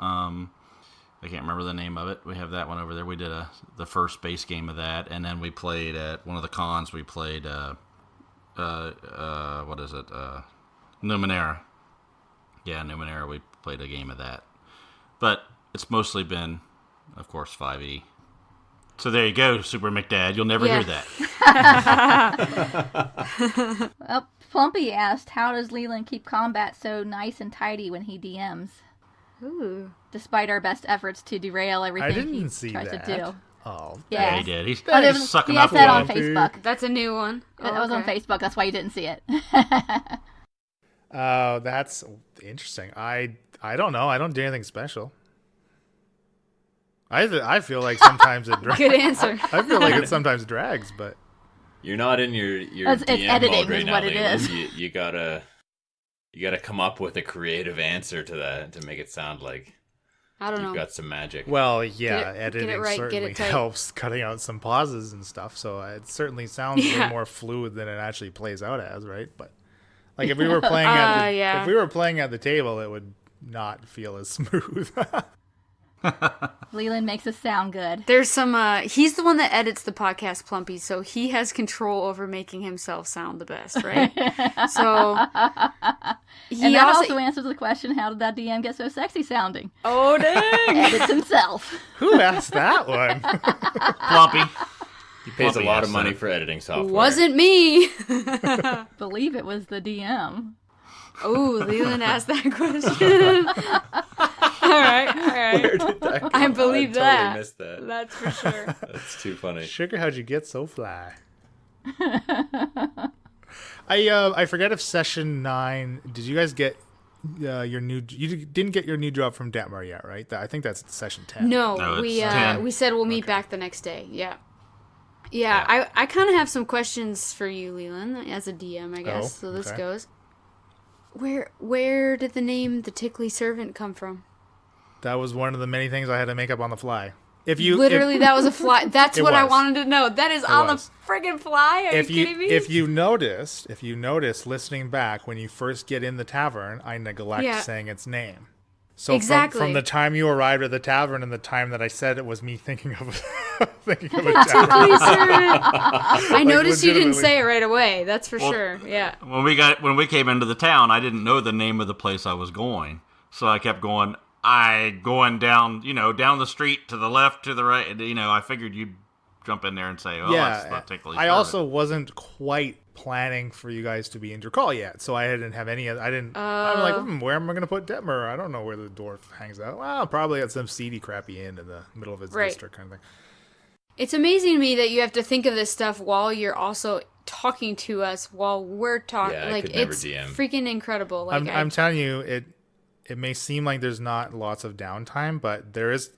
I can't remember the name of it. We have that one over there. We did the first base game of that, and then we played at one of the cons. We played what is it? Numenera. Yeah, Numenera. We played a game of that, but it's mostly been, of course, 5e. So there you go, Super McDad. You'll never hear that. Well, Plumpy asked, "How does Leland keep combat so nice and tidy when he DMs?" Ooh. Despite our best efforts to derail everything I didn't he see tries that. to do. Oh, Yeah. He did. He's Oh, there was- sucking he up has that on Plumpy. Facebook. That's a new one. That was on Facebook. That's why you didn't see it. That's interesting. I don't know. I don't do anything special. I feel like sometimes it drags. Good answer. I feel like it sometimes drags, but You're not in your It's DM editing mode right is now, what it Leland. is. You gotta come up with a creative answer to that to make it sound like I don't you've know. got some magic. well, yeah, Get it editing right, get certainly it tight. helps cutting out some pauses and stuff. So it certainly sounds way more fluid than it actually plays out as, right? But like if we were playing if we were playing at the table, it would not feel as smooth. Leland makes us sound good. There's some, he's the one that edits the podcast, Plumpy, so he has control over making himself sound the best, right? So, And that also answers the question, how did that DM get so sexy sounding? Oh, dang! Edits himself. Who asked that one? Plumpy. He pays a lot of yes, money sir. for editing software. Wasn't me! Believe it was the DM. Oh, Leland asked that question. All right. Where did that come I from? believe totally that. missed that. That's for sure. That's too funny. Sugar, how'd you get so fly? I forget if session 9. Did you guys get your new? You didn't get your new job from Detmar yet, right? I think that's session 10. No, No, we it's 10. we said we'll meet back the next day. Yeah. I kind of have some questions for you, Leland, as a DM, I guess. So this okay. goes. Where did the name the Tickly Servant come from? That was one of the many things I had to make up on the fly. If you Literally, that was a fly. That's It what I was. wanted to know. That is on was. the friggin' fly. Are you if you kidding me? if you noticed listening back when you first get in the tavern, I neglect saying its name. So Exactly. from the time you arrived at the tavern and the time that I said it was me thinking of thinking of a Tickly tavern. Servant. I noticed you didn't legitimately. say it right away. That's for Well, sure. Yeah. When we came into the town, I didn't know the name of the place I was going, so I kept going. I going down, down the street to the left, to the right. And, I figured you'd jump in there and say, "Oh, yeah, that's not ticklish." I also wasn't quite planning for you guys to be in Drakal yet, so I didn't have any. I'm like, where am I going to put Detmer? I don't know where the dwarf hangs out. Well, probably at some seedy, crappy inn in the middle of his district, kind of thing. It's amazing to me that you have to think of this stuff while you're also talking to us while we're talking. Yeah, like, it's DM. Freaking incredible. Like, I'm telling you, it may seem like there's not lots of downtime, but there's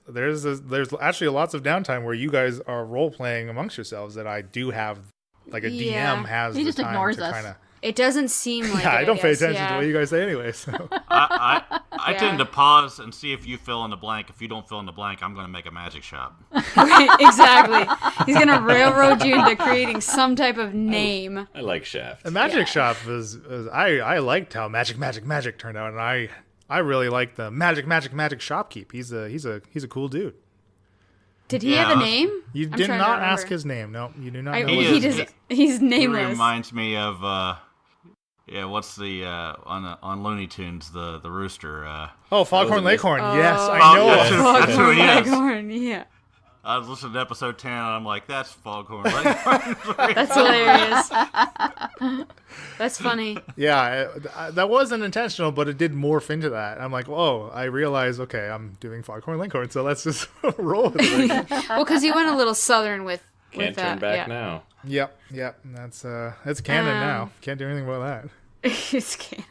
actually lots of downtime where you guys are role playing amongst yourselves that I do have, like a DM has he the just time ignores to us. kind of. It doesn't seem like Yeah, it, I don't pay attention yeah. to what you guys say anyway. So I tend to pause and see if you fill in the blank. If you don't fill in the blank, I'm going to make a magic shop. Right, exactly. He's going to railroad you into creating some type of name. I like Shaft. the magic shop is I liked how magic turned out, and I really like the magic shopkeep. He's a cool dude. Did he have a name? You I'm did trying to not remember. ask his name. No, you do not know. He's He nameless. reminds me of what's the on Looney Tunes the rooster? Foghorn Leghorn. Yes, I Oh, know. yes. him. That's who he is. Leghorn, yeah. I was listening to episode 10 and I'm like, that's Foghorn Leghorn. That's hilarious. That's funny. Yeah, that wasn't intentional, but it did morph into that. I'm like, whoa! I realized, okay, I'm doing Foghorn Leghorn, so let's just roll with it. Well, because you went a little southern with Can't that. turn back yeah. now. Yep. That's canon now. Can't do anything about that. It's canon.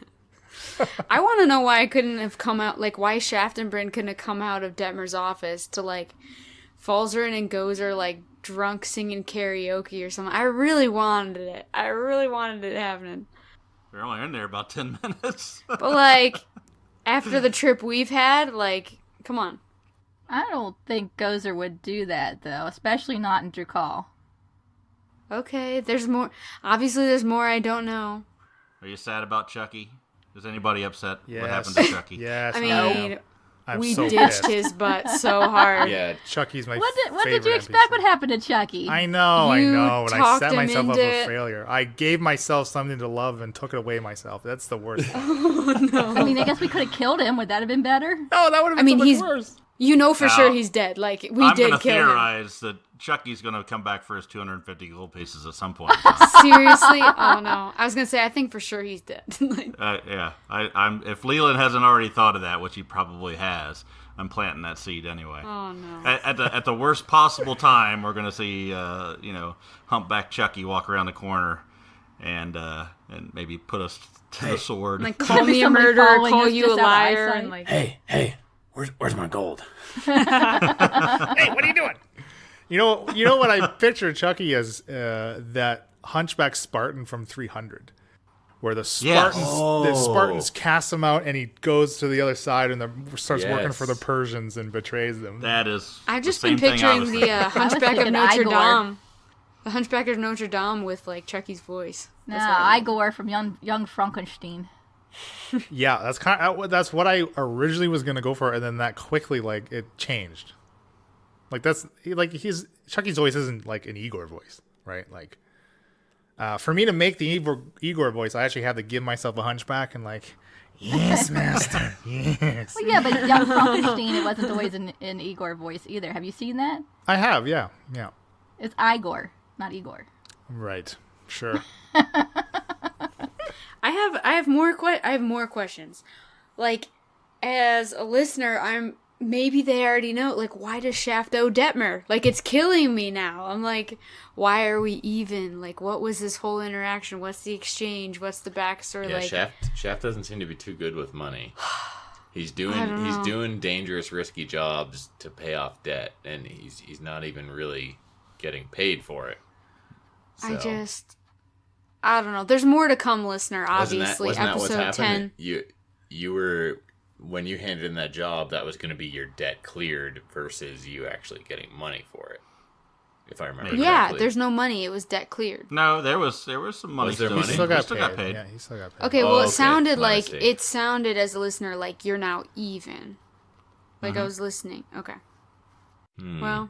I want to know why I couldn't have come out, like, why Shaft and Bryn couldn't have come out of Detmer's office to, like, Falzarin and Gozer, like, drunk singing karaoke or something. I really wanted it. I really wanted it happening. We're only in there about 10 minutes. But, like, after the trip we've had, like, come on. I don't think Gozer would do that, though, especially not in Drakal. Okay, there's more. Obviously, there's more I don't know. Are you sad about Chucky? Is anybody upset? Yes. What happened to Chucky? Yes. I mean, I'm we so ditched pissed. his butt so hard. Yeah, Chucky's my What did favorite you expect NPC. would happen to Chucky? I know. You And I talked set him myself up into- for failure. I gave myself something to love and took it away myself. That's the worst. I mean, I guess we could have killed him. Would that have been better? No, that would have been mean, so much he's- worse. You know for Now, sure he's dead. Like, we I'm did gonna kill him. theorize that Chucky's going to come back for his 250 gold pieces at some point. Seriously? Oh, no. I was going to say, I think for sure he's dead. Like, Yeah. I'm if Leland hasn't already thought of that, which he probably has, I'm planting that seed anyway. oh, no. At the worst possible time, we're going to see humpback Chucky walk around the corner and maybe put us to the sword. Like, call me a Somebody murderer, following call us you a just out of liar. eyesight. And like, Hey, where's my gold? Hey, what are you doing? You know what I picture Chucky as that hunchback Spartan from 300, where the Spartans cast him out and he goes to the other side and starts working for the Persians and betrays them. That is. I've just the been same thing I was picturing the Hunchback of thinking Notre Igor. Dame. The Hunchback of Notre Dame with, like, Chucky's voice. Nah, Igor from Young Frankenstein. Yeah, that's what I originally was gonna go for, and then that quickly it changed. Chucky's voice isn't like an Igor voice, right? Like, for me to make the Igor voice, I actually had to give myself a hunchback and yes, master, yes. Well, yeah, but Young Frankenstein, it wasn't always an Igor voice either. Have you seen that? I have, yeah. It's Igor, not Igor. Right, sure. I have more questions. Like, as a listener, maybe they already know, like, why does Shaft owe Detmer? Like, it's killing me now. I'm like, why are we even? Like, what was this whole interaction? What's the exchange? What's the backstory? Yeah, Shaft doesn't seem to be too good with money. He's doing dangerous, risky jobs to pay off debt, and he's not even really getting paid for it. So. I don't know. There's more to come, listener, obviously. Wasn't that what's Episode happened? 10. You were, when you handed in that job, that was going to be your debt cleared versus you actually getting money for it. If I remember Yeah, correctly. there's no money. It was debt cleared. No, there was some money. Was there still. money? He still got got paid. paid. Yeah, he still got paid. Okay, well, okay. it sounded My like, mistake. it sounded as a listener like you're now even. Like I was listening. Okay. Well,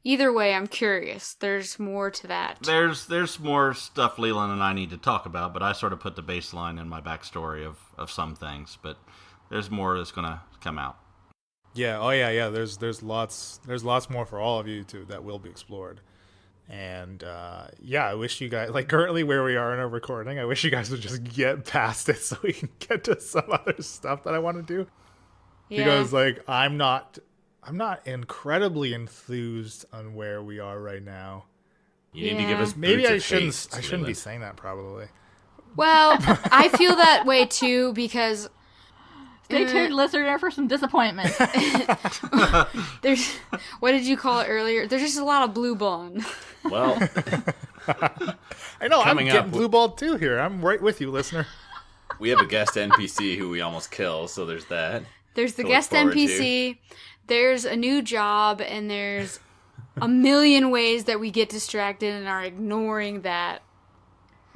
either way, I'm curious. There's more to that. There's more stuff Leland and I need to talk about, but I sort of put the baseline in my backstory of some things. But there's more that's going to come out. Yeah. Oh yeah. Yeah. There's lots more for all of you too that will be explored. And yeah, I wish you guys, like currently where we are in our recording, I wish you guys would just get past it so we can get to some other stuff that I want to do. Yeah. Because like I'm not incredibly enthused on where we are right now. You need to give us maybe I shouldn't be saying that probably. Well, I feel that way too because stay tuned, listener, for some disappointment. There's what did you call it earlier? There's just a lot of blue ball. Well, I know I'm getting blue balled too here. I'm right with you, listener. We have a guest NPC who we almost kill, so there's that. There's the guest NPC. There's a new job, and there's a million ways that we get distracted and are ignoring that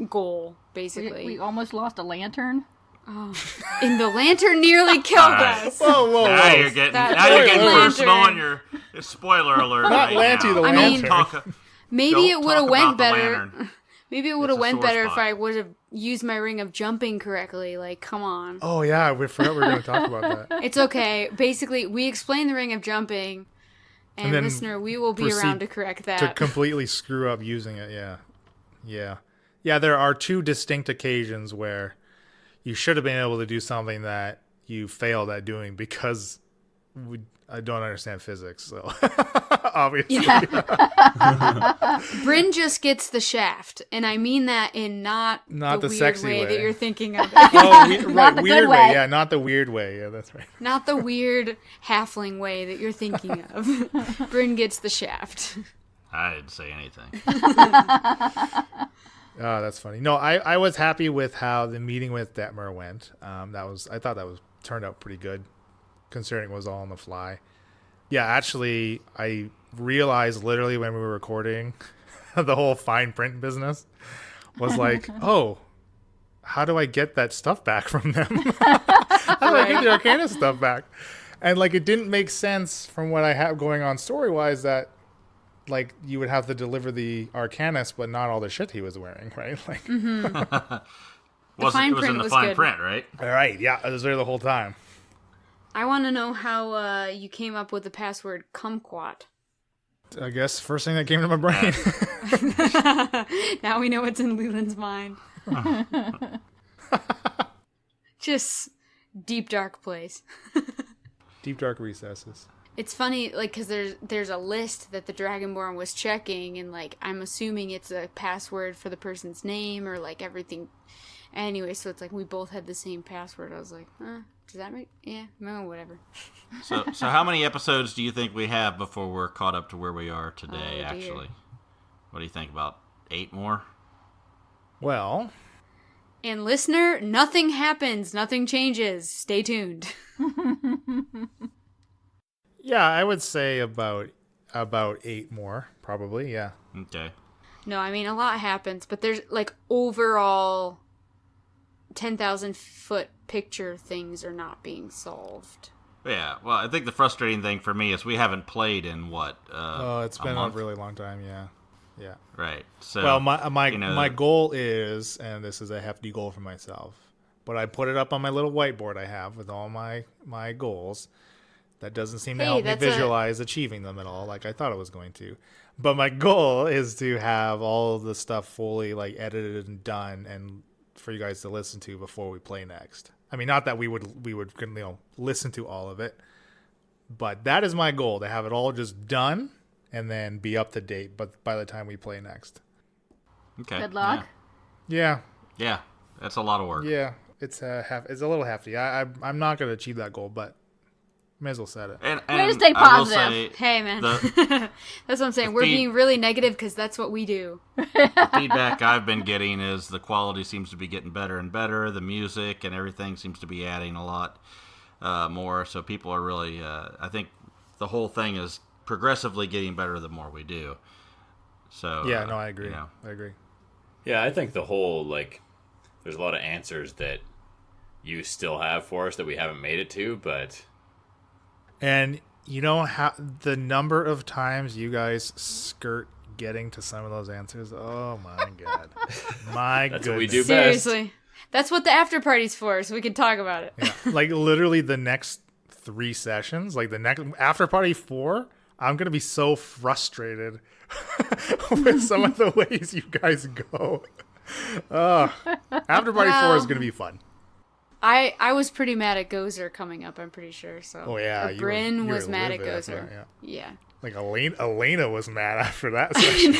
goal. Basically, we almost lost a lantern. Oh. And the lantern nearly killed us. Whoa. Now you're getting personal on your spoiler alert. Not Lanty the lantern. I mean, maybe it would have went better. Maybe it would have went better if I would have used my ring of jumping correctly. Like, come on. Oh yeah, we forgot we were going to talk about that. It's okay. Basically, we explain the ring of jumping, and listener, we will be around to correct that. To completely screw up using it, yeah. There are two distinct occasions where you should have been able to do something that you failed at doing because I don't understand physics, so obviously. Yeah. Bryn just gets the shaft, and I mean that in not the weird sexy way that you're thinking of it. Right, weird way. Yeah, not the weird way. Yeah, that's right. Not the weird halfling way that you're thinking of. Bryn gets the shaft. I didn't say anything. Oh, that's funny. No, I was happy with how the meeting with Detmer went. I thought that turned out pretty good, considering it was all on the fly. Yeah, actually, I realized literally when we were recording, the whole fine print business was like, oh, how do I get that stuff back from them? How do I get the Arcana stuff back? And like, it didn't make sense from what I have going on story-wise that like you would have to deliver the Arcanist, but not all the shit he was wearing, right? Like, it was in the fine print, right? All right, yeah, it was there the whole time. I want to know how you came up with the password kumquat. I guess first thing that came to my brain. Now we know what's in Leland's mind. Just deep dark place. Deep dark recesses. It's funny, like, because there's a list that the Dragonborn was checking, and, like, I'm assuming it's a password for the person's name, or, like, everything. Anyway, so it's like we both had the same password. I was like, does that make... Yeah, no, whatever. So how many episodes do you think we have before we're caught up to where we are today, actually? What do you think, about 8 more? Well... And listener, nothing happens, nothing changes. Stay tuned. Yeah, I would say about 8 more, probably, yeah. Okay. No, I mean, a lot happens, but there's, like, overall 10,000-foot picture things are not being solved. Yeah, well, I think the frustrating thing for me is we haven't played in, what, it's been a really long time, yeah. Yeah. Right. So, well, my goal is, and this is a hefty goal for myself, but I put it up on my little whiteboard I have with all my goals. That doesn't seem to help me visualize achieving them at all, like I thought it was going to. But my goal is to have all of the stuff fully like edited and done, and for you guys to listen to before we play next. I mean, not that we would listen to all of it, but that is my goal, to have it all just done and then be up to date. But by the time we play next. Okay. Good luck. Yeah. Yeah, that's a lot of work. Yeah, it's a little hefty. I'm not going to achieve that goal, but. May as well set it. And way to stay positive. Hey, man. That's what I'm saying. We're being really negative because that's what we do. The feedback I've been getting is the quality seems to be getting better and better. The music and everything seems to be adding a lot more. So people are really, I think the whole thing is progressively getting better the more we do. So yeah, no, I agree. I agree. Yeah, I think the whole, like, there's a lot of answers that you still have for us that we haven't made it to, but... And you know how the number of times you guys skirt getting to some of those answers? Oh my god. My That's goodness. what we do best. Seriously. That's what the after party's for, so we can talk about it. Yeah. Like literally the next 3 sessions, like the next after party 4, I'm gonna be so frustrated with some of the ways you guys go. After party 4 is gonna be fun. I was pretty mad at Gozer coming up, I'm pretty sure. So. Oh yeah, Bryn was mad at Gozer. Yeah. Like Elena was mad after that session.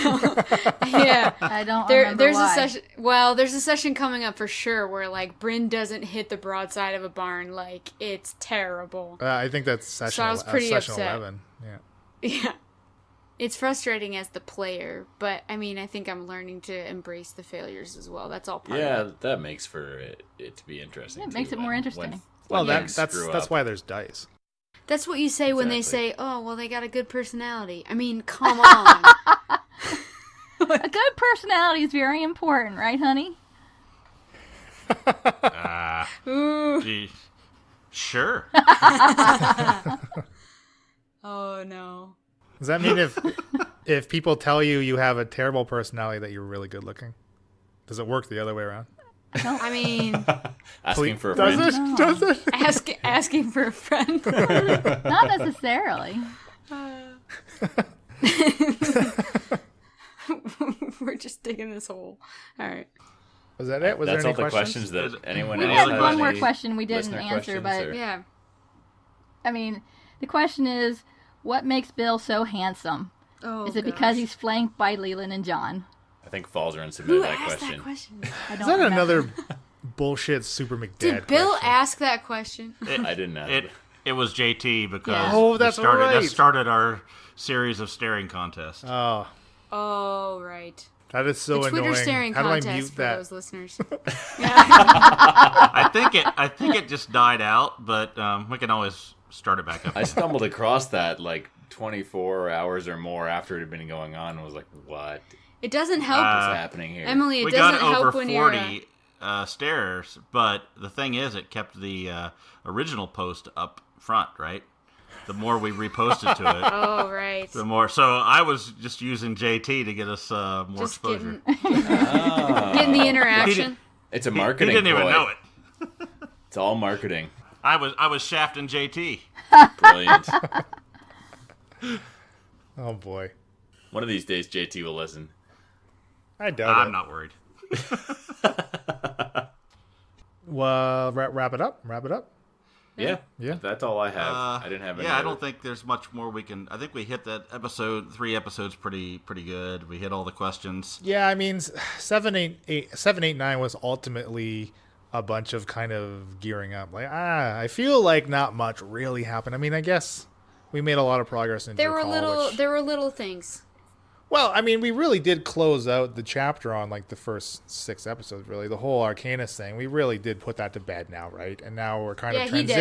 Yeah. I don't remember there's why. a session. Well, there's a session coming up for sure where like Bryn doesn't hit the broadside of a barn. Like it's terrible. I think that's session. So I was pretty session upset. 11. Yeah. Yeah. It's frustrating as the player, but I mean, I think I'm learning to embrace the failures as well. That's all part of it. Yeah, that makes for it to be interesting. It makes it more interesting. Well, things that's screw up. why there's dice. That's what you say when they Exactly. say, "Oh, well, they got a good personality." I mean, come on. A good personality is very important, right, honey? Ooh. Gee, sure. Oh no. Does that mean if people tell you have a terrible personality that you're really good looking? Does it work the other way around? I mean, Asking for a friend. Does it? Does it? asking for a friend. Not necessarily. We're just digging this hole. All right. Was that it? Was That's there all any the questions? questions that anyone We else had has one more any question we didn't listener answer, questions, but or- Yeah. I mean, the question is, what makes Bill so handsome? Oh, Is it because he's flanked by Leland and John? I think Falzarin Who submitted that asked question. that question? I Is don't that remember. another bullshit Super McDad Did Bill question? ask that question? I didn't ask. It was JT because Yeah. Oh, that's right. that started our series of staring contests. Oh, Oh, right. that is so The Twitter annoying. staring How do I contest mute for that? those listeners. I think it just died out, but we can always start it back up. I stumbled across that like 24 hours or more after it had been going on and was like, what It doesn't help. is happening here? Emily, it We doesn't got help over when you're... 40 stares, but the thing is, it kept the original post up front, right? The more we reposted to it, Oh, right. the more. So I was just using JT to get us more Just exposure. getting the interaction. It's a He marketing didn't even ploy. know it. It's all marketing. I was shafting JT. Brilliant. Oh boy, One of these days, JT will listen. I doubt I'm it. not worried. Well, wrap it up. Wrap it up. Yeah. Yeah. That's all I have. I didn't have any. Yeah, I other- don't think there's much more we can. I think we hit that episode, 3 episodes, pretty good. We hit all the questions. Yeah, I mean, 789 was ultimately a bunch of kind of gearing up. Like, I feel like not much really happened. I mean, I guess we made a lot of progress in There were Drakal, there were little things. Well, I mean, we really did close out the chapter on like the first 6 episodes. Really, the whole Arcanus thing. We really did put that to bed now, right? And now we're kind of Yeah, he did.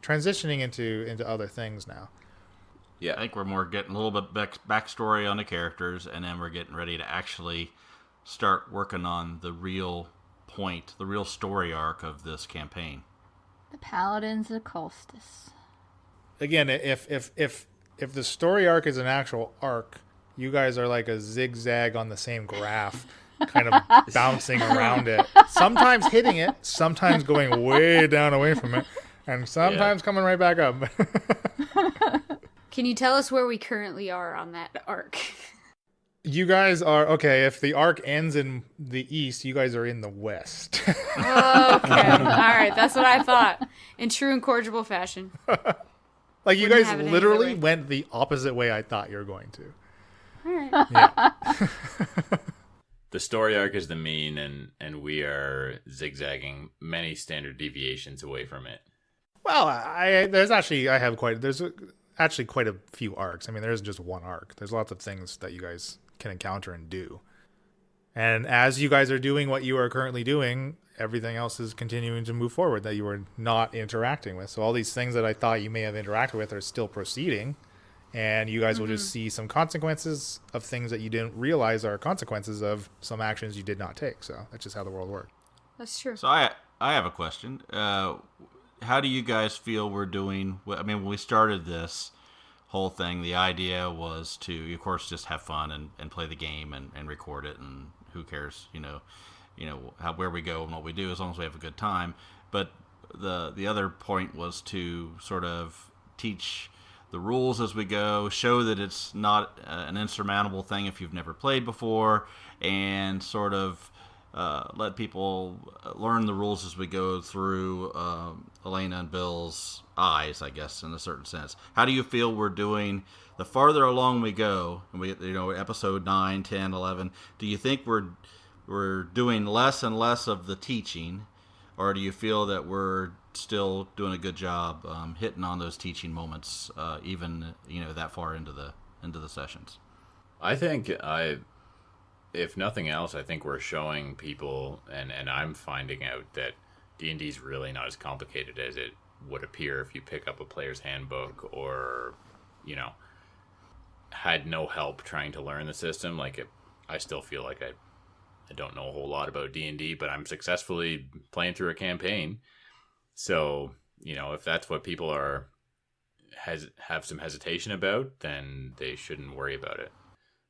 transitioning into other things now. Yeah. I think we're more getting a little bit backstory on the characters, and then we're getting ready to actually start working on the real point, the real story arc of this campaign. The Paladins of Colstis. Again, if the story arc is an actual arc, you guys are like a zigzag on the same graph, kind of bouncing around it. Sometimes hitting it, sometimes going way down away from it, and sometimes coming right back up. Can you tell us where we currently are on that arc? You guys are, okay, if the arc ends in the east, you guys are in the west. Okay. All right. That's what I thought. In true Incorrigible fashion. Like, you Wouldn't guys have it any literally other way. went the opposite way I thought you were going to. All right. Yeah. The story arc is the mean, and we are zigzagging many standard deviations away from it. Well, there's actually quite a few arcs. I mean, there isn't just one arc. There's lots of things that you guys can encounter and do. And as you guys are doing what you are currently doing, everything else is continuing to move forward that you were not interacting with. So all these things that I thought you may have interacted with are still proceeding. And you guys will just see some consequences of things that you didn't realize are consequences of some actions you did not take. So that's just how the world works. That's true. So I have a question. How do you guys feel we're doing? I mean, when we started this whole thing, the idea was to, of course, just have fun and play the game and record it, and who cares, where we go and what we do, as long as we have a good time. But the other point was to sort of teach the rules as we go, show that it's not an insurmountable thing if you've never played before, and sort of let people learn the rules as we go through Elena and Bill's eyes, I guess, in a certain sense. How do you feel we're doing? The farther along we go, and we, episode 9, 10, 11, do you think we're doing less and less of the teaching, or do you feel that we're still doing a good job hitting on those teaching moments, even that far into the sessions? I think if nothing else, I think we're showing people, and I'm finding out that D&D is really not as complicated as it would appear if you pick up a player's handbook or, had no help trying to learn the system. I still feel like I don't know a whole lot about D&D, but I'm successfully playing through a campaign. So, if that's what people have some hesitation about, then they shouldn't worry about it,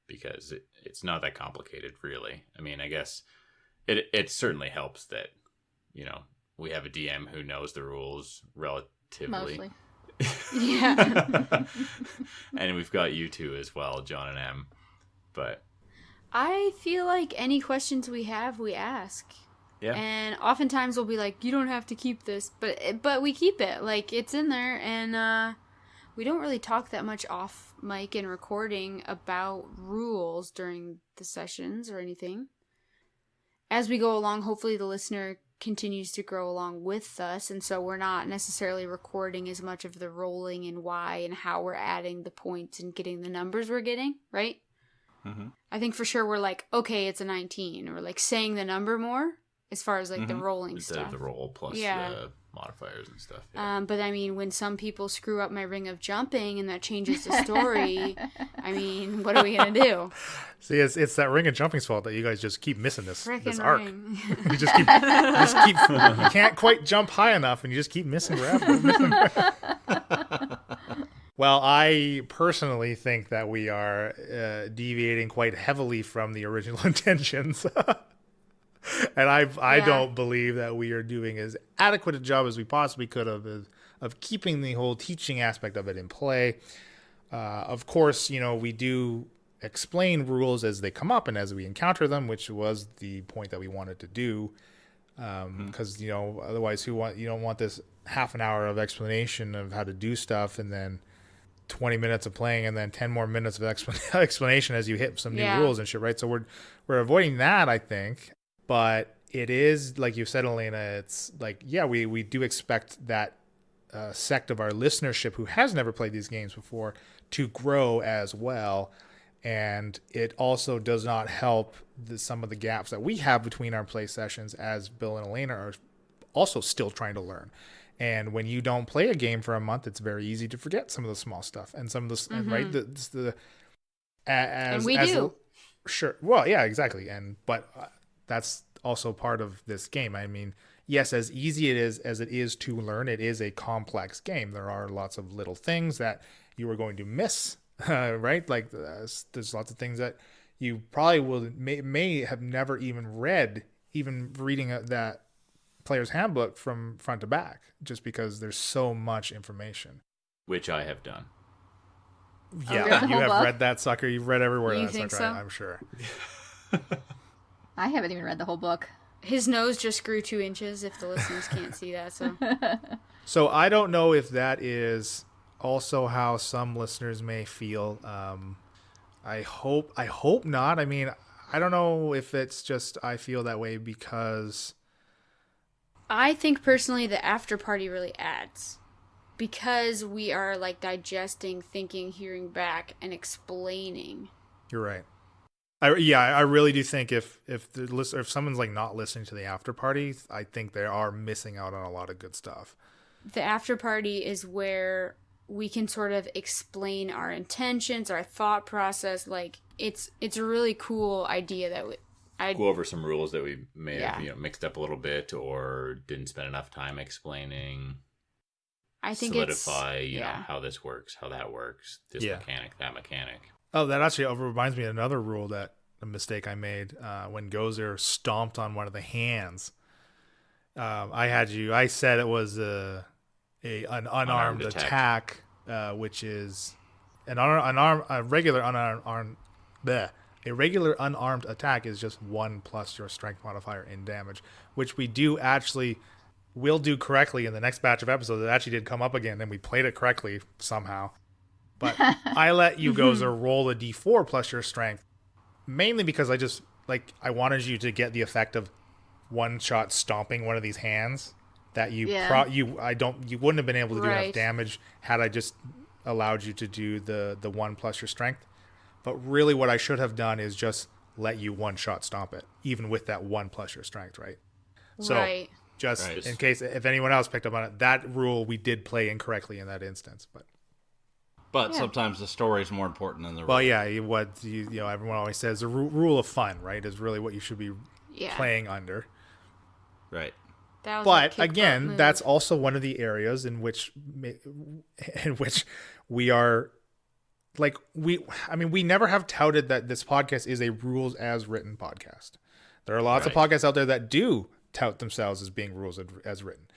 because it's not that complicated, really. I mean, I guess it certainly helps that, we have a DM who knows the rules relatively. Mostly. Yeah. And we've got you two as well, John and Em. But I feel like any questions we have, we ask. Yeah. And oftentimes we'll be like, you don't have to keep this, but we keep it. It's in there, and we don't really talk that much off mic and recording about rules during the sessions or anything. As we go along, hopefully the listener continues to grow along with us, and so we're not necessarily recording as much of the rolling and why and how we're adding the points and getting the numbers we're getting, right? Mm-hmm. I think for sure we're okay, it's a 19, or saying the number more as far as the rolling instead stuff. of the roll plus the modifiers and stuff. Yeah. But I mean, when some people screw up my ring of jumping and that changes the story, I mean, what are we gonna do? See, it's that ring of jumping's fault that you guys just keep missing this arc. Ring. You just keep you can't quite jump high enough, and you just keep missing grab. Well, I personally think that we are deviating quite heavily from the original intentions. And I don't believe that we are doing as adequate a job as we possibly could of keeping the whole teaching aspect of it in play. Of course, we do explain rules as they come up and as we encounter them, which was the point that we wanted to do. Because otherwise, you don't want this half an hour of explanation of how to do stuff, and then 20 minutes of playing, and then 10 more minutes of explanation as you hit some new rules and shit, right? So we're avoiding that, I think. But it is, like you said, Elena, it's we do expect that sect of our listenership who has never played these games before to grow as well. And it also does not help some of the gaps that we have between our play sessions, as Bill and Elena are also still trying to learn. And when you don't play a game for a month, it's very easy to forget some of the small stuff and some of the right. And we do. Sure. Well, yeah, exactly. But that's also part of this game. I mean, yes, as easy as it is to learn, it is a complex game. There are lots of little things that you are going to miss, right? There's lots of things that you probably may have never even read, even reading that player's handbook from front to back, just because there's so much information. Which I have done. Yeah, you have read that sucker. You've read every word of that sucker, so? I'm sure. I haven't even read the whole book. His nose just grew 2 inches, if the listeners can't see that. So I don't know if that is also how some listeners may feel. I hope not. I mean, I don't know if it's just I feel that way because I think personally the after party really adds, because we are digesting, thinking, hearing back, and explaining. You're right. I really do think if someone's not listening to the after party, I think they are missing out on a lot of good stuff. The after party is where we can sort of explain our intentions, our thought process. It's a really cool idea that I go over some rules that we may have mixed up a little bit or didn't spend enough time explaining. I think solidify how this works, how that works, this mechanic, that mechanic. Oh, that actually reminds me of another rule a mistake I made when Gozer stomped on one of the hands. I said it was an unarmed attack, which is a regular unarmed attack is just 1 plus your strength modifier in damage, which we will do correctly in the next batch of episodes. It actually did come up again, and we played it correctly somehow. But I let you Gozer roll a d4 plus your strength, mainly because I wanted you to get the effect of one shot stomping one of these hands that you wouldn't have been able to do enough damage had I just allowed you to do the 1 plus your strength. But really what I should have done is just let you one shot stomp it, even with that 1 plus your strength, right? So just in case if anyone else picked up on it, that rule we did play incorrectly in that instance. But sometimes the story is more important than the rule. Well, yeah, everyone always says the rule of fun, right, is really what you should be playing under. Right. But again, that's also one of the areas in which we are we never have touted that this podcast is a rules as written podcast. There are lots of podcasts out there that do tout themselves as being rules as written.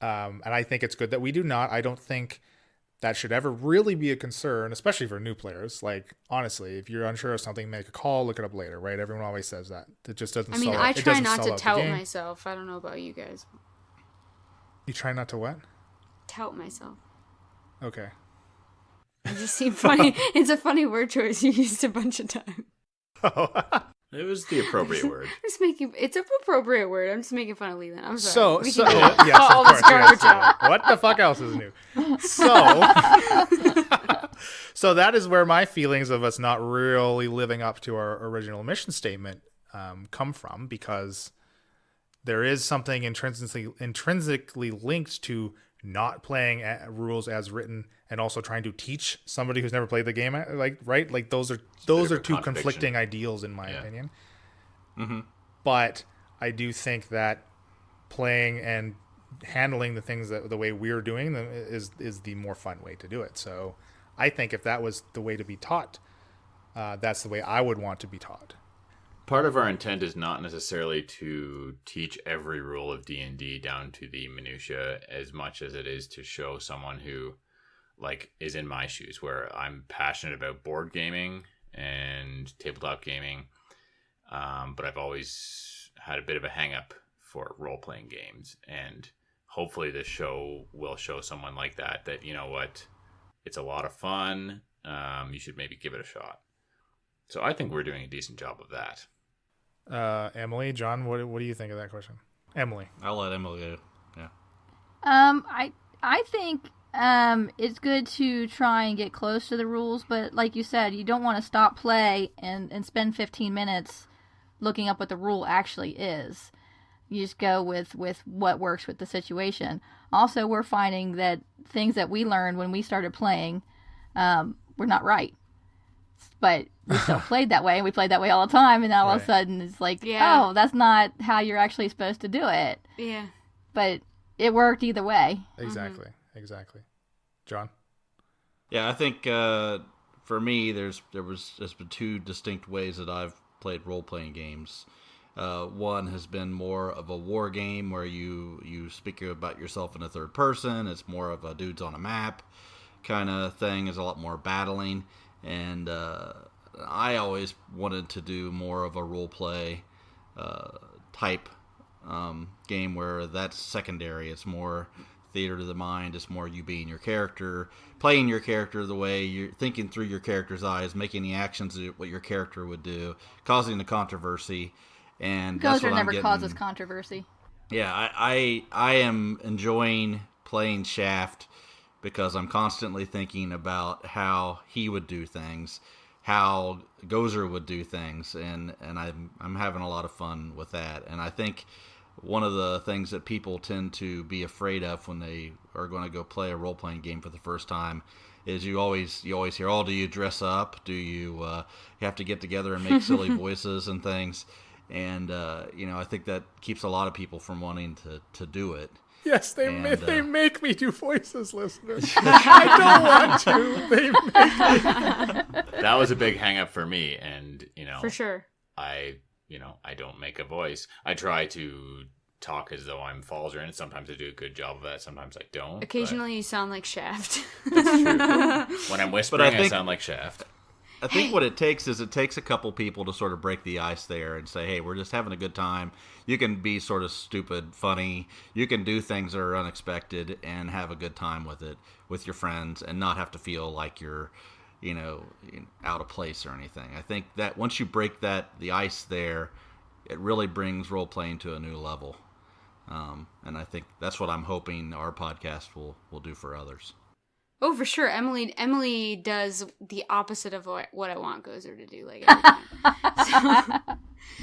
And I think it's good that we do not. I don't think that should ever really be a concern, especially for new players. Like, honestly, if you're unsure of something, make a call, look it up later, right? Everyone always says that. It just doesn't I try not to tout myself. I don't know about you guys. You try not to what? Tout myself. Okay. It just seemed funny. It's a funny word choice you used a bunch of times. Oh. It was the appropriate word. It's an appropriate word. I'm just making fun of Leland. I'm sorry. So yes, all this garbage out. What the fuck else is new? So that is where my feelings of us not really living up to our original mission statement come from, because there is something intrinsically linked to not playing rules as written and also trying to teach somebody who's never played the game, right? Those are two conflicting ideals in my opinion. Mm-hmm. But I do think that playing and handling the things the way we're doing them is the more fun way to do it. So I think if that was the way to be taught, that's the way I would want to be taught. Part of our intent is not necessarily to teach every rule of D&D down to the minutia, as much as it is to show someone who is in my shoes, where I'm passionate about board gaming and tabletop gaming, but I've always had a bit of a hang-up for role-playing games, and hopefully this show will show someone like that you know what, it's a lot of fun, you should maybe give it a shot. So I think we're doing a decent job of that. Emily, John, what do you think of that question? Emily. I'll let Emily go. Yeah. I think it's good to try and get close to the rules, but like you said, you don't want to stop play and spend 15 minutes looking up what the rule actually is. You just go with what works with the situation. Also, we're finding that things that we learned when we started playing were not right. But we still played that way, and we played that way all the time, and all of a sudden it's oh, that's not how you're actually supposed to do it. Yeah. But it worked either way. Exactly. John? Yeah, I think for me, there's been two distinct ways that I've played role-playing games. One has been more of a war game where you speak about yourself in a third person. It's more of a dudes on a map kind of thing. There's a lot more battling. And I always wanted to do more of a role-play type game where that's secondary. It's more theater to the mind. It's more you being your character, playing your character the way you're thinking through your character's eyes, making the actions what your character would do, causing the controversy. And that's what I'm getting. Gozer never causes controversy. Yeah, I am enjoying playing Shaft because I'm constantly thinking about how he would do things, how Gozer would do things, and I'm having a lot of fun with that. And I think one of the things that people tend to be afraid of when they are going to go play a role-playing game for the first time is you always hear, oh, do you dress up? Do you have to get together and make silly voices and things? And I think that keeps a lot of people from wanting to do it. Yes, they make me do voices, listeners. I don't want to. They make me. That was a big hang up for me, and for sure. I don't make a voice. I try to talk as though I'm Falzer, and sometimes I do a good job of that. Sometimes I don't. Occasionally, you sound like Shaft. That's true. When I'm whispering, I sound like Shaft. I think what it takes a couple people to sort of break the ice there and say, hey, we're just having a good time. You can be sort of stupid, funny. You can do things that are unexpected and have a good time with it with your friends and not have to feel like you're, out of place or anything. I think that once you break the ice there, it really brings role-playing to a new level. And I think that's what I'm hoping our podcast will do for others. Oh, for sure. Emily does the opposite of what I want Gozer to do, like, every time.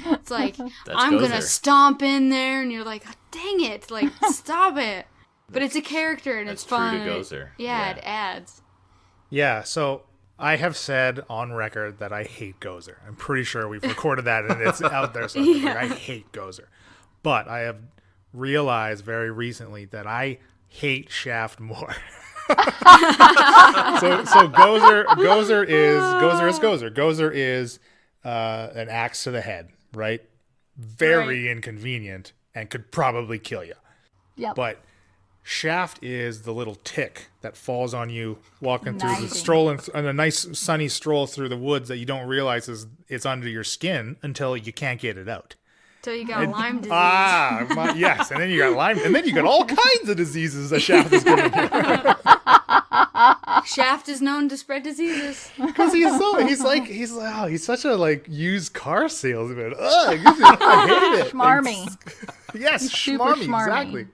So, it's like, I'm going to stomp in there, and you're like, oh, dang it, like, stop it. But it's a character, and it's fun. True to Gozer. It adds. Yeah, so I have said on record that I hate Gozer. I'm pretty sure we've recorded that, and it's out there. So I hate Gozer. But I have realized very recently that I hate Shaft more. so Gozer is Gozer. Gozer is an axe to the head, right? Very inconvenient and could probably kill you. Yep. But Shaft is the little tick that falls on you walking through strolling on a nice sunny stroll through the woods that you don't realize it's under your skin until you can't get it out. So you got Lyme disease. Yes, and then you got Lyme, and then you got all kinds of diseases that Shaft is giving you. Shaft is known to spread diseases because he's such a used car salesman. Ugh, I hate it. Schmarmy. Yes, schmarmy, exactly.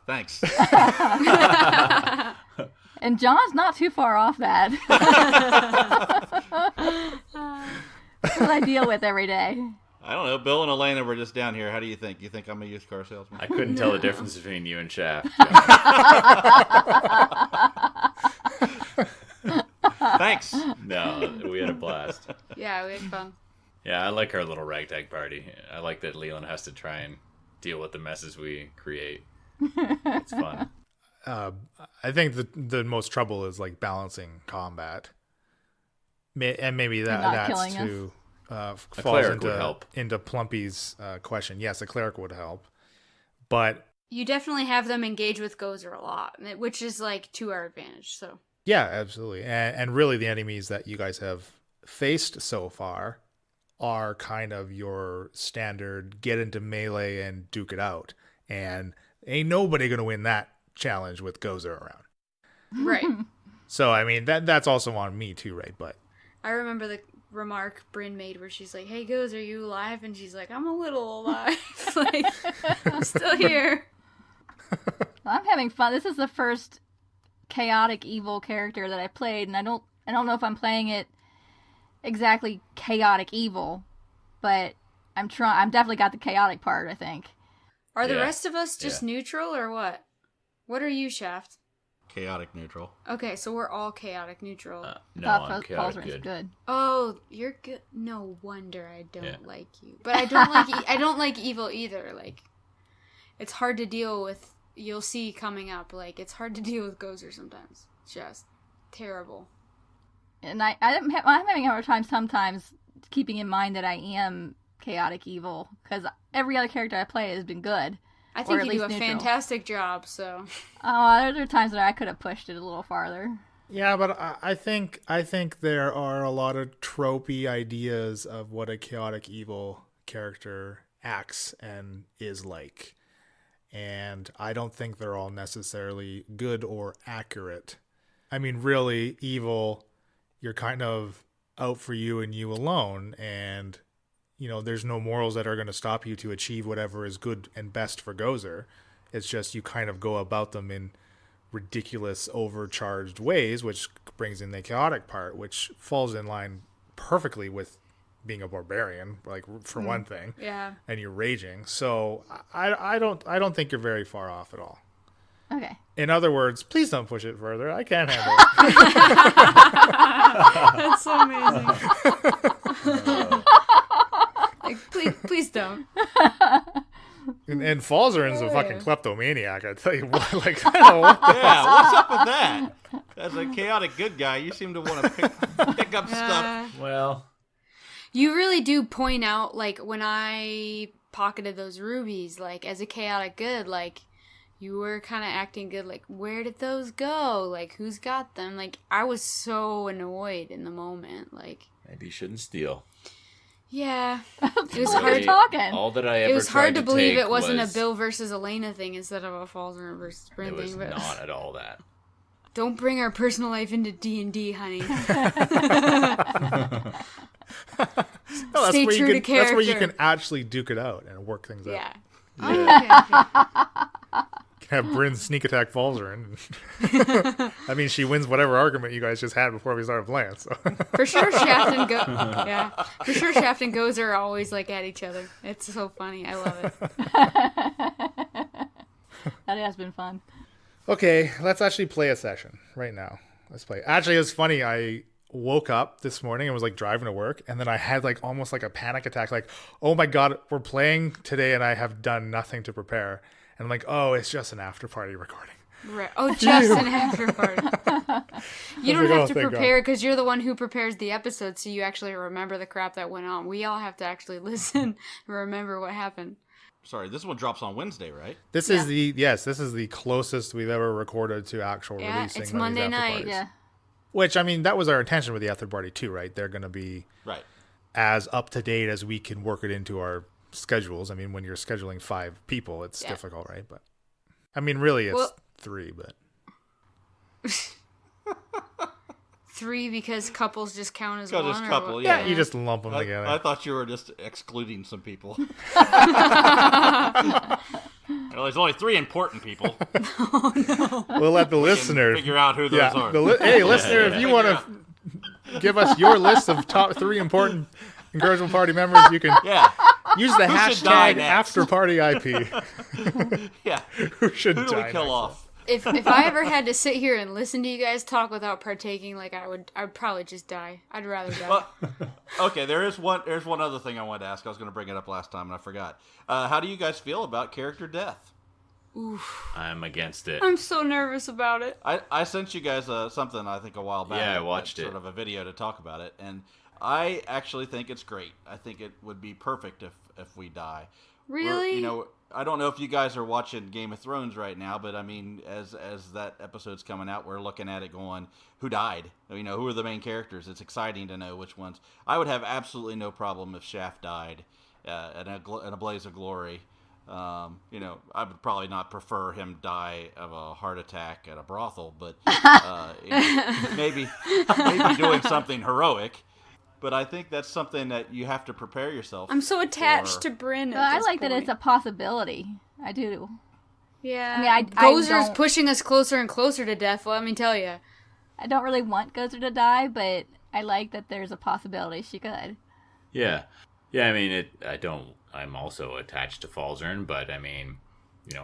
Thanks. And John's not too far off that. That's what I deal with every day. I don't know. Bill and Elena were just down here. How do you think? You think I'm a used car salesman? I couldn't tell the difference between you and Shaft. Thanks. No, we had a blast. Yeah, we had fun. Yeah, I like our little ragtag party. I like that Leland has to try and deal with the messes we create. It's fun. I think the most trouble is balancing combat, and maybe that's too. Falls into Plumpy's question. Yes, a cleric would help, but you definitely have them engage with Gozer a lot, which is to our advantage. So yeah, absolutely, and really the enemies that you guys have faced so far are kind of your standard get into melee and duke it out, and ain't nobody gonna win that challenge with Gozer around, right? So I mean that's also on me too, right? But I remember the remark Bryn made where she's like, hey Gozer, are you alive? And she's like, I'm a little alive. I'm still here. I'm having fun. This is the first chaotic evil character that I played, and I don't know if I'm playing it exactly chaotic evil, but I'm definitely got the chaotic part, I think. Are the rest of us just neutral or what? What are you, Shaft? Chaotic neutral. Okay, so we're all chaotic neutral. No, I'm chaotic good. Oh, you're good. No wonder I don't like you. But I don't like evil either. It's hard to deal with. You'll see coming up. It's hard to deal with Gozer sometimes. It's just terrible. And I'm having a hard time sometimes keeping in mind that I am chaotic evil because every other character I play has been good. I think you do a fantastic job, so. Oh, there are times that I could have pushed it a little farther. Yeah, but I think there are a lot of tropey ideas of what a chaotic evil character acts and is like. And I don't think they're all necessarily good or accurate. I mean, really, evil, you're kind of out for you and you alone, and there's no morals that are going to stop you to achieve whatever is good and best for Gozer. It's just you kind of go about them in ridiculous, overcharged ways, which brings in the chaotic part, which falls in line perfectly with being a barbarian, for one thing. Yeah. And you're raging. So I don't think you're very far off at all. Okay. In other words, please don't push it further. I can't handle it. That's so amazing. Please don't. And Falzarin's a fucking kleptomaniac, I tell you what. What's up with that? As a chaotic good guy, you seem to want to pick up stuff. Well, you really do point out, when I pocketed those rubies, like, as a chaotic good, like, you were kind of acting good, like, where did those go? Like, who's got them? Like, I was so annoyed in the moment, like... Maybe you shouldn't steal. Yeah. It was hard talking. All that I ever It was hard to believe it wasn't was, a Bill versus Elena thing instead of a Falzarin versus Bryn thing. It was not at all that. Don't bring our personal life into D&D, honey. No, Stay true to character. That's where you can actually duke it out and work things out. Yeah. Yeah. Have Bryn sneak attack Falzarin. I mean, she wins whatever argument you guys just had before we started playing. So For sure, Shaft and For sure, Shaft and Gozer are always like at each other. It's so funny. I love it. That has been fun. Okay, let's actually play a session right now. Let's play. Actually, it was funny. I woke up this morning and was like driving to work, and then I had like almost like a panic attack. Like, oh my god, we're playing today, and I have done nothing to prepare. And I'm like, oh, it's just an after party recording. Right. Oh, just an after party. You don't have to prepare because you're the one who prepares the episode, so you actually remember the crap that went on. We all have to actually listen and remember what happened. Sorry, this one drops on Wednesday, right? This is the closest we've ever recorded to actual releasing. It's Monday night. Parties. Yeah. Which, I mean, that was our intention with the after party too, right? They're going to be as up to date as we can work it into our schedules. I mean, when you're scheduling 5 people, it's difficult, right? But I mean, really, it's 3, but 3 because couples just count as one. Just couple, yeah. You just lump them together. I thought you were just excluding some people. Well, there's only 3 important people. Oh no! We'll let the listeners figure out who those are. Hey, listener, if you want to give us your list of top 3 important Incorrigible Party members, you can use the hashtag AfterPartyIP. Yeah. Who should Who do die we kill next? off? If I ever had to sit here and listen to you guys talk without partaking, like I'd probably just die. I'd rather die. Well, okay, there's one other thing I wanted to ask. I was going to bring it up last time and I forgot. How do you guys feel about character death? Oof. I'm against it. I'm so nervous about it. I sent you guys something I think a while back. Yeah, I watched it. Sort of a video to talk about it, and I actually think it's great. I think it would be perfect if we die. Really? I don't know if you guys are watching Game of Thrones right now, but I mean, as that episode's coming out, we're looking at it going, who died? Who are the main characters? It's exciting to know which ones. I would have absolutely no problem if Shaft died in a blaze of glory. I would probably not prefer him die of a heart attack at a brothel, but maybe doing something heroic. But I think that's something that you have to prepare yourself. I'm so attached to Bryn. I like that it's a possibility. I do. Yeah. I mean, Gozer's pushing us closer and closer to death. Let me tell you. I don't really want Gozer to die, but I like that there's a possibility she could. Yeah. I mean, I'm also attached to Falzarin, but I mean,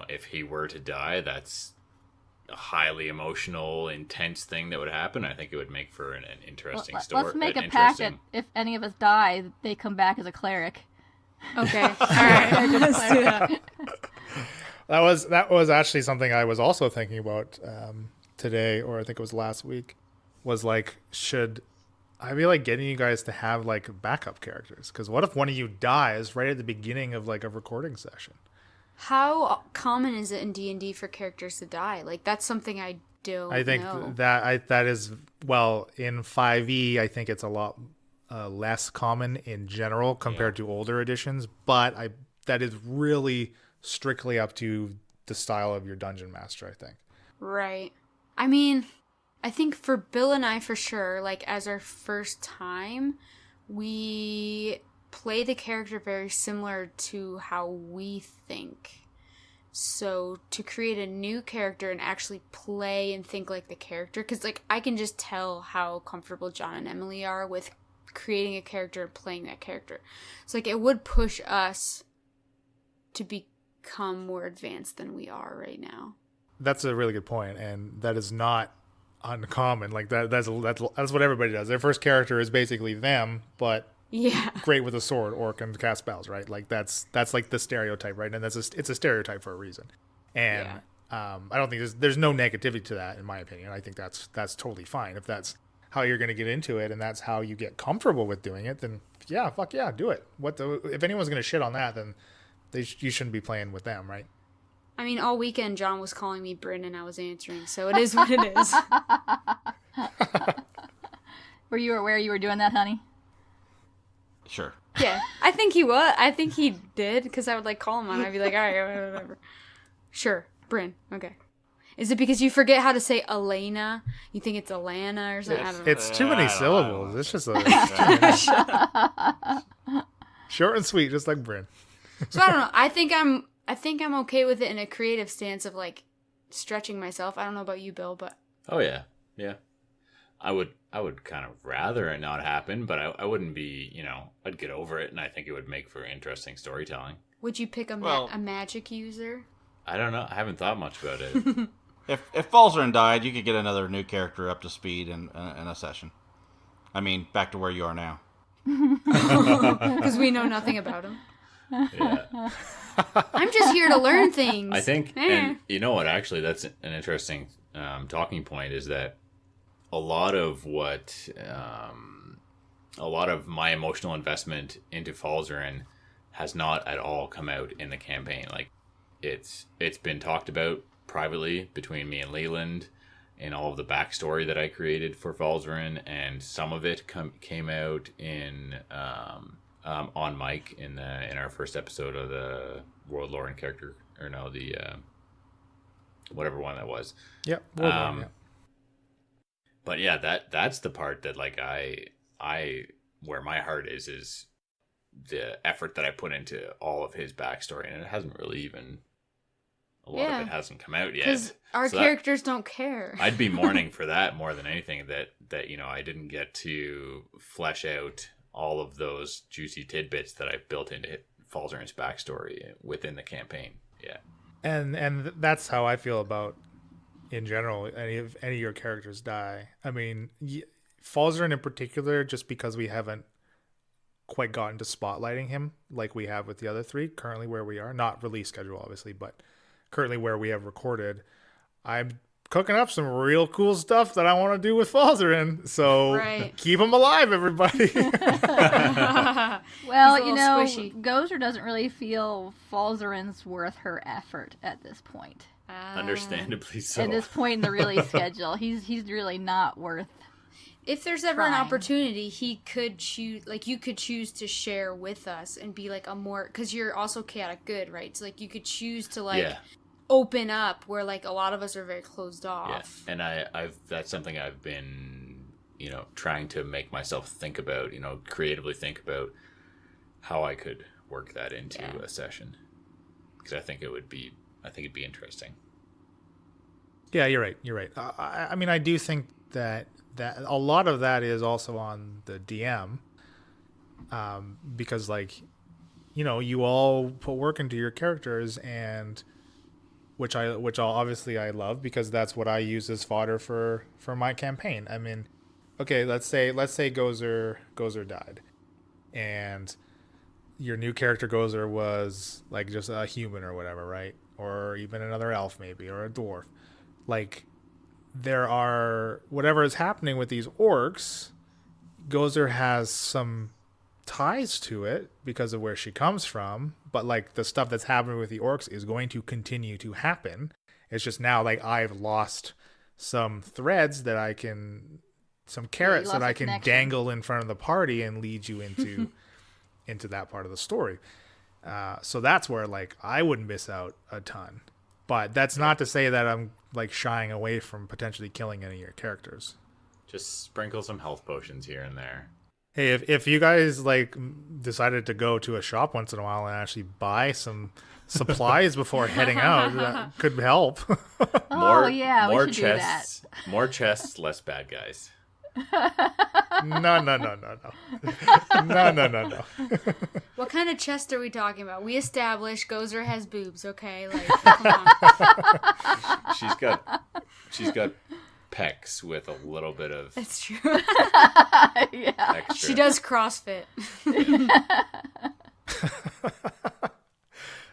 if he were to die, that's a highly emotional, intense thing that would happen. I think it would make for an interesting story. Let's make a pact that if any of us die, they come back as a cleric. Okay. All right. Let's do that. That was actually something I was also thinking about today, or I think it was last week. Was like, should I be like getting you guys to have like backup characters? Because what if one of you dies right at the beginning of like a recording session? How common is it in D&D for characters to die? Like, that's something I don't know. I think that is, well, in 5e, I think it's a lot less common in general compared to older editions, but that is really strictly up to the style of your dungeon master, I think. Right. I mean, I think for Bill and I, for sure, like, as our first time, we play the character very similar to how we think. So to create a new character and actually play and think like the character, because like I can just tell how comfortable John and Emily are with creating a character and playing that character. So like it would push us to become more advanced than we are right now. That's a really good point, and that is not uncommon. Like that's what everybody does. Their first character is basically them, but great with a sword or can cast spells, right? Like that's like the stereotype, right? And it's a stereotype for a reason. And I don't think there's no negativity to that, in my opinion. I think that's totally fine. If that's how you're going to get into it and that's how you get comfortable with doing it, then fuck yeah, do it. If anyone's going to shit on that, then you shouldn't be playing with them, right? I mean, all weekend John was calling me Bryn and I was answering, so it is what it is. Were you aware you were doing that, honey? Sure. Yeah, I think he was. I think he did, because I would like call him on. I'd be like, all right, whatever. Sure, Bryn. Okay. Is it because you forget how to say Elena? You think it's Alana or something? I don't know. It's too many syllables. It's just short and sweet, just like Bryn. So I don't know. I think I'm okay with it in a creative stance of like stretching myself. I don't know about you, Bill, but oh yeah. I would kind of rather it not happen, but I wouldn't be, I'd get over it, and I think it would make for interesting storytelling. Would you pick a magic user? I don't know. I haven't thought much about it. If Falzarin died, you could get another new character up to speed in a session. I mean, back to where you are now. Because we know nothing about him. Yeah. I'm just here to learn things. I think, and you know what, actually, that's an interesting talking point, is that a lot of my emotional investment into Falzarin has not at all come out in the campaign. Like, it's been talked about privately between me and Leland and all of the backstory that I created for Falzarin, and some of it came out in on mic in our first episode of the World Lore and Character, or no, the whatever one that was. Yep. Yeah. But yeah, that's the part that like I where my heart is the effort that I put into all of his backstory, and it hasn't really even. A lot of it hasn't come out yet. Because our characters don't care. I'd be mourning for that more than anything, that I didn't get to flesh out all of those juicy tidbits that I built into Falzarin's backstory within the campaign. Yeah. And that's how I feel about, in general, any of your characters die. I mean, Falzarin in particular, just because we haven't quite gotten to spotlighting him like we have with the other three, currently where we are. Not release schedule, obviously, but currently where we have recorded. I'm cooking up some real cool stuff that I want to do with Falzarin, so keep him alive, everybody. Well, squishy. Gozer doesn't really feel Falzarin's worth her effort at this point. Understandably so. At this point in the release schedule, he's really not worth. If there's ever an opportunity, he could choose, like, you could choose to share with us and be like a more, because you're also chaotic good, right? So like you could choose to open up where like a lot of us are very closed off. Yeah, and I've that's something I've been, trying to make myself think about, creatively think about how I could work that into a session, because I think it'd be interesting. Yeah, you're right. I mean, I do think that a lot of that is also on the DM, because like, you all put work into your characters, and which I'll obviously I love, because that's what I use as fodder for my campaign. I mean, okay, let's say Gozer died, and your new character Gozer was like just a human or whatever, right? Or even another elf maybe, or a dwarf. Like, there are, whatever is happening with these orcs, Gozer has some ties to it because of where she comes from, but like the stuff that's happening with the orcs is going to continue to happen. It's just now like I've lost some threads that I can, some carrots that I can dangle in front of the party and lead you into into that part of the story. So that's where like I wouldn't miss out a ton. But that's not to say that I'm like shying away from potentially killing any of your characters. Just sprinkle some health potions here and there. Hey, if you guys like decided to go to a shop once in a while and actually buy some supplies before heading out, that could help. More we should chests, do that. More chests, less bad guys. No. What kind of chest are we talking about? We established Gozer has boobs, okay? Like, come on. She's got pecs with a little bit of. That's true. Extra. She does CrossFit.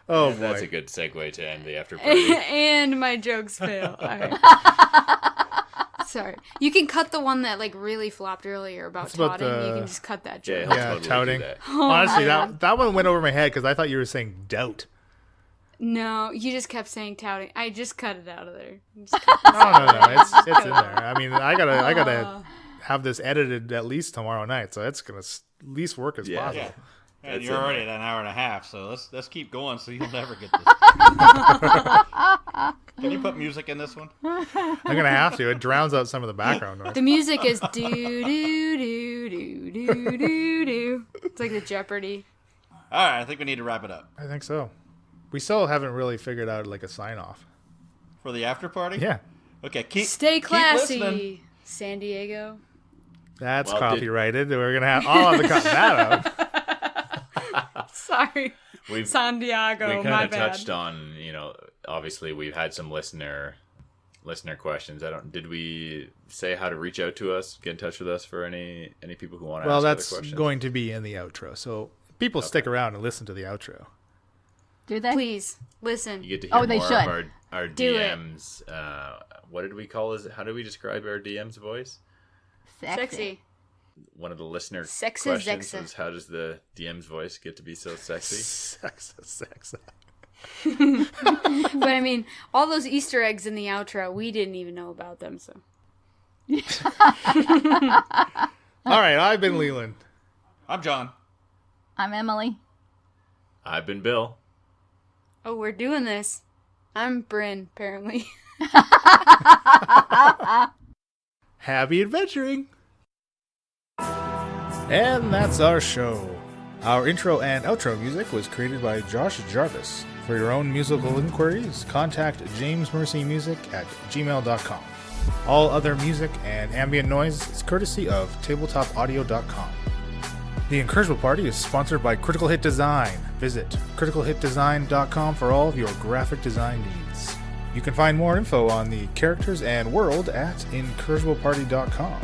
Oh, and boy. That's a good segue to end the after party. And my jokes fail. All right. Sorry. You can cut the one that like really flopped earlier about touting. You can just cut that joke. Yeah, totally touting. do that. Honestly, that one went over my head because I thought you were saying doubt. No, you just kept saying touting. I just cut it out of there. No, it's in there. I mean, I gotta have this edited at least tomorrow night, so it's gonna at least work as possible. Yeah. And you're already at an hour and a half, so let's keep going so you'll never get this. Can you put music in this one? I'm gonna have to. It drowns out some of the background noise. The music is do do do do do do do. It's like the Jeopardy. All right, I think we need to wrap it up. I think so. We still haven't really figured out like a sign off For the after party? Yeah. Okay, stay classy, listening. San Diego. That's copyrighted. We're gonna have all of the cut that out. Sorry, San Diego. We my kind of bad. touched on, obviously we've had some listener questions. Did we say how to reach out to us, get in touch with us for any people who want to ask other questions? Well, that's going to be in the outro. So people stick around and listen to the outro. Do they? Please listen. You get to hear they more should. of our DMs. What did we call it? How do we describe our DM's voice? Sexy. One of the listener Sexy questions Zexa. was, how does the DM's voice get to be so sexy? Sex. But I mean, all those Easter eggs in the outro, we didn't even know about them. So. All right, I've been Leland. I'm John. I'm Emily. I've been Bill. Oh, we're doing this. I'm Bryn, apparently. Happy adventuring. And that's our show. Our intro and outro music was created by Josh Jarvis. For your own musical inquiries, contact jamesmercymusic@gmail.com. All other music and ambient noise is courtesy of tabletopaudio.com. The Incorrigible Party is sponsored by Critical Hit Design. Visit criticalhitdesign.com for all of your graphic design needs. You can find more info on the characters and world at incorrigibleparty.com.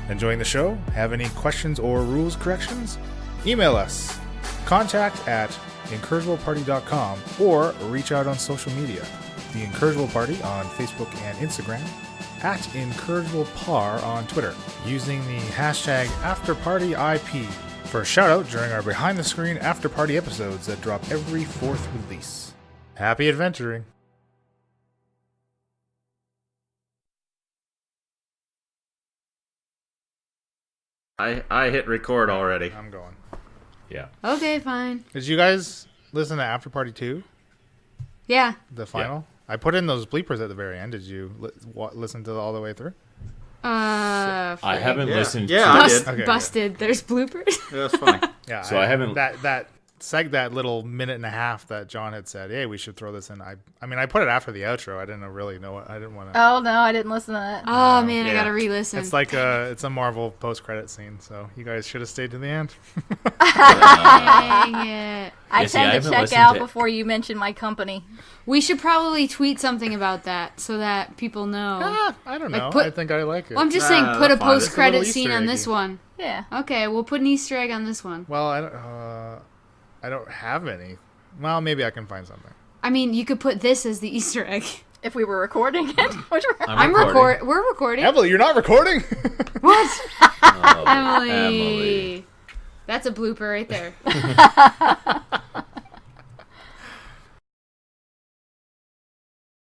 Enjoying the show? Have any questions or rules corrections? Email us. contact@incorrigibleparty.com or reach out on social media. The Incorrigible Party on Facebook and Instagram, @IncorrigiblePar on Twitter, using the hashtag AfterPartyIP for a shout-out during our behind-the-screen after-party episodes that drop every 4th release. Happy adventuring! I hit record already. I'm going. Yeah. Okay, fine. Did you guys listen to After Party 2? Yeah. The final? I put in those bleepers at the very end. Did you listen to all the way through? I haven't listened to I did. Okay, busted. There's bloopers. Yeah, that's funny. Yeah. So I haven't- that little minute and a half that John had said, hey, we should throw this in. I mean, I put it after the outro. I didn't really know what. I didn't want to. Oh no, I didn't listen to that. Oh man, I Yeah. gotta re-listen. It's like it's a Marvel post-credit scene, so you guys should have stayed to the end. Dang it. I Yeah, see, I tend to haven't check listened out to- before you mention my company. We should probably tweet something about that so that people know. I don't Like, know. put- I think I like it. Well, I'm just saying, Nah, put a that's fine. It's a post-credit little scene Easter on eggy. this one. Yeah. Okay, we'll put an Easter egg on this one. Well, I don't have any. Well, maybe I can find something. I mean, you could put this as the Easter egg. If we were recording it, which we're We're recording. Emily, you're not recording? What? Oh, Emily. Emily. That's a blooper right there.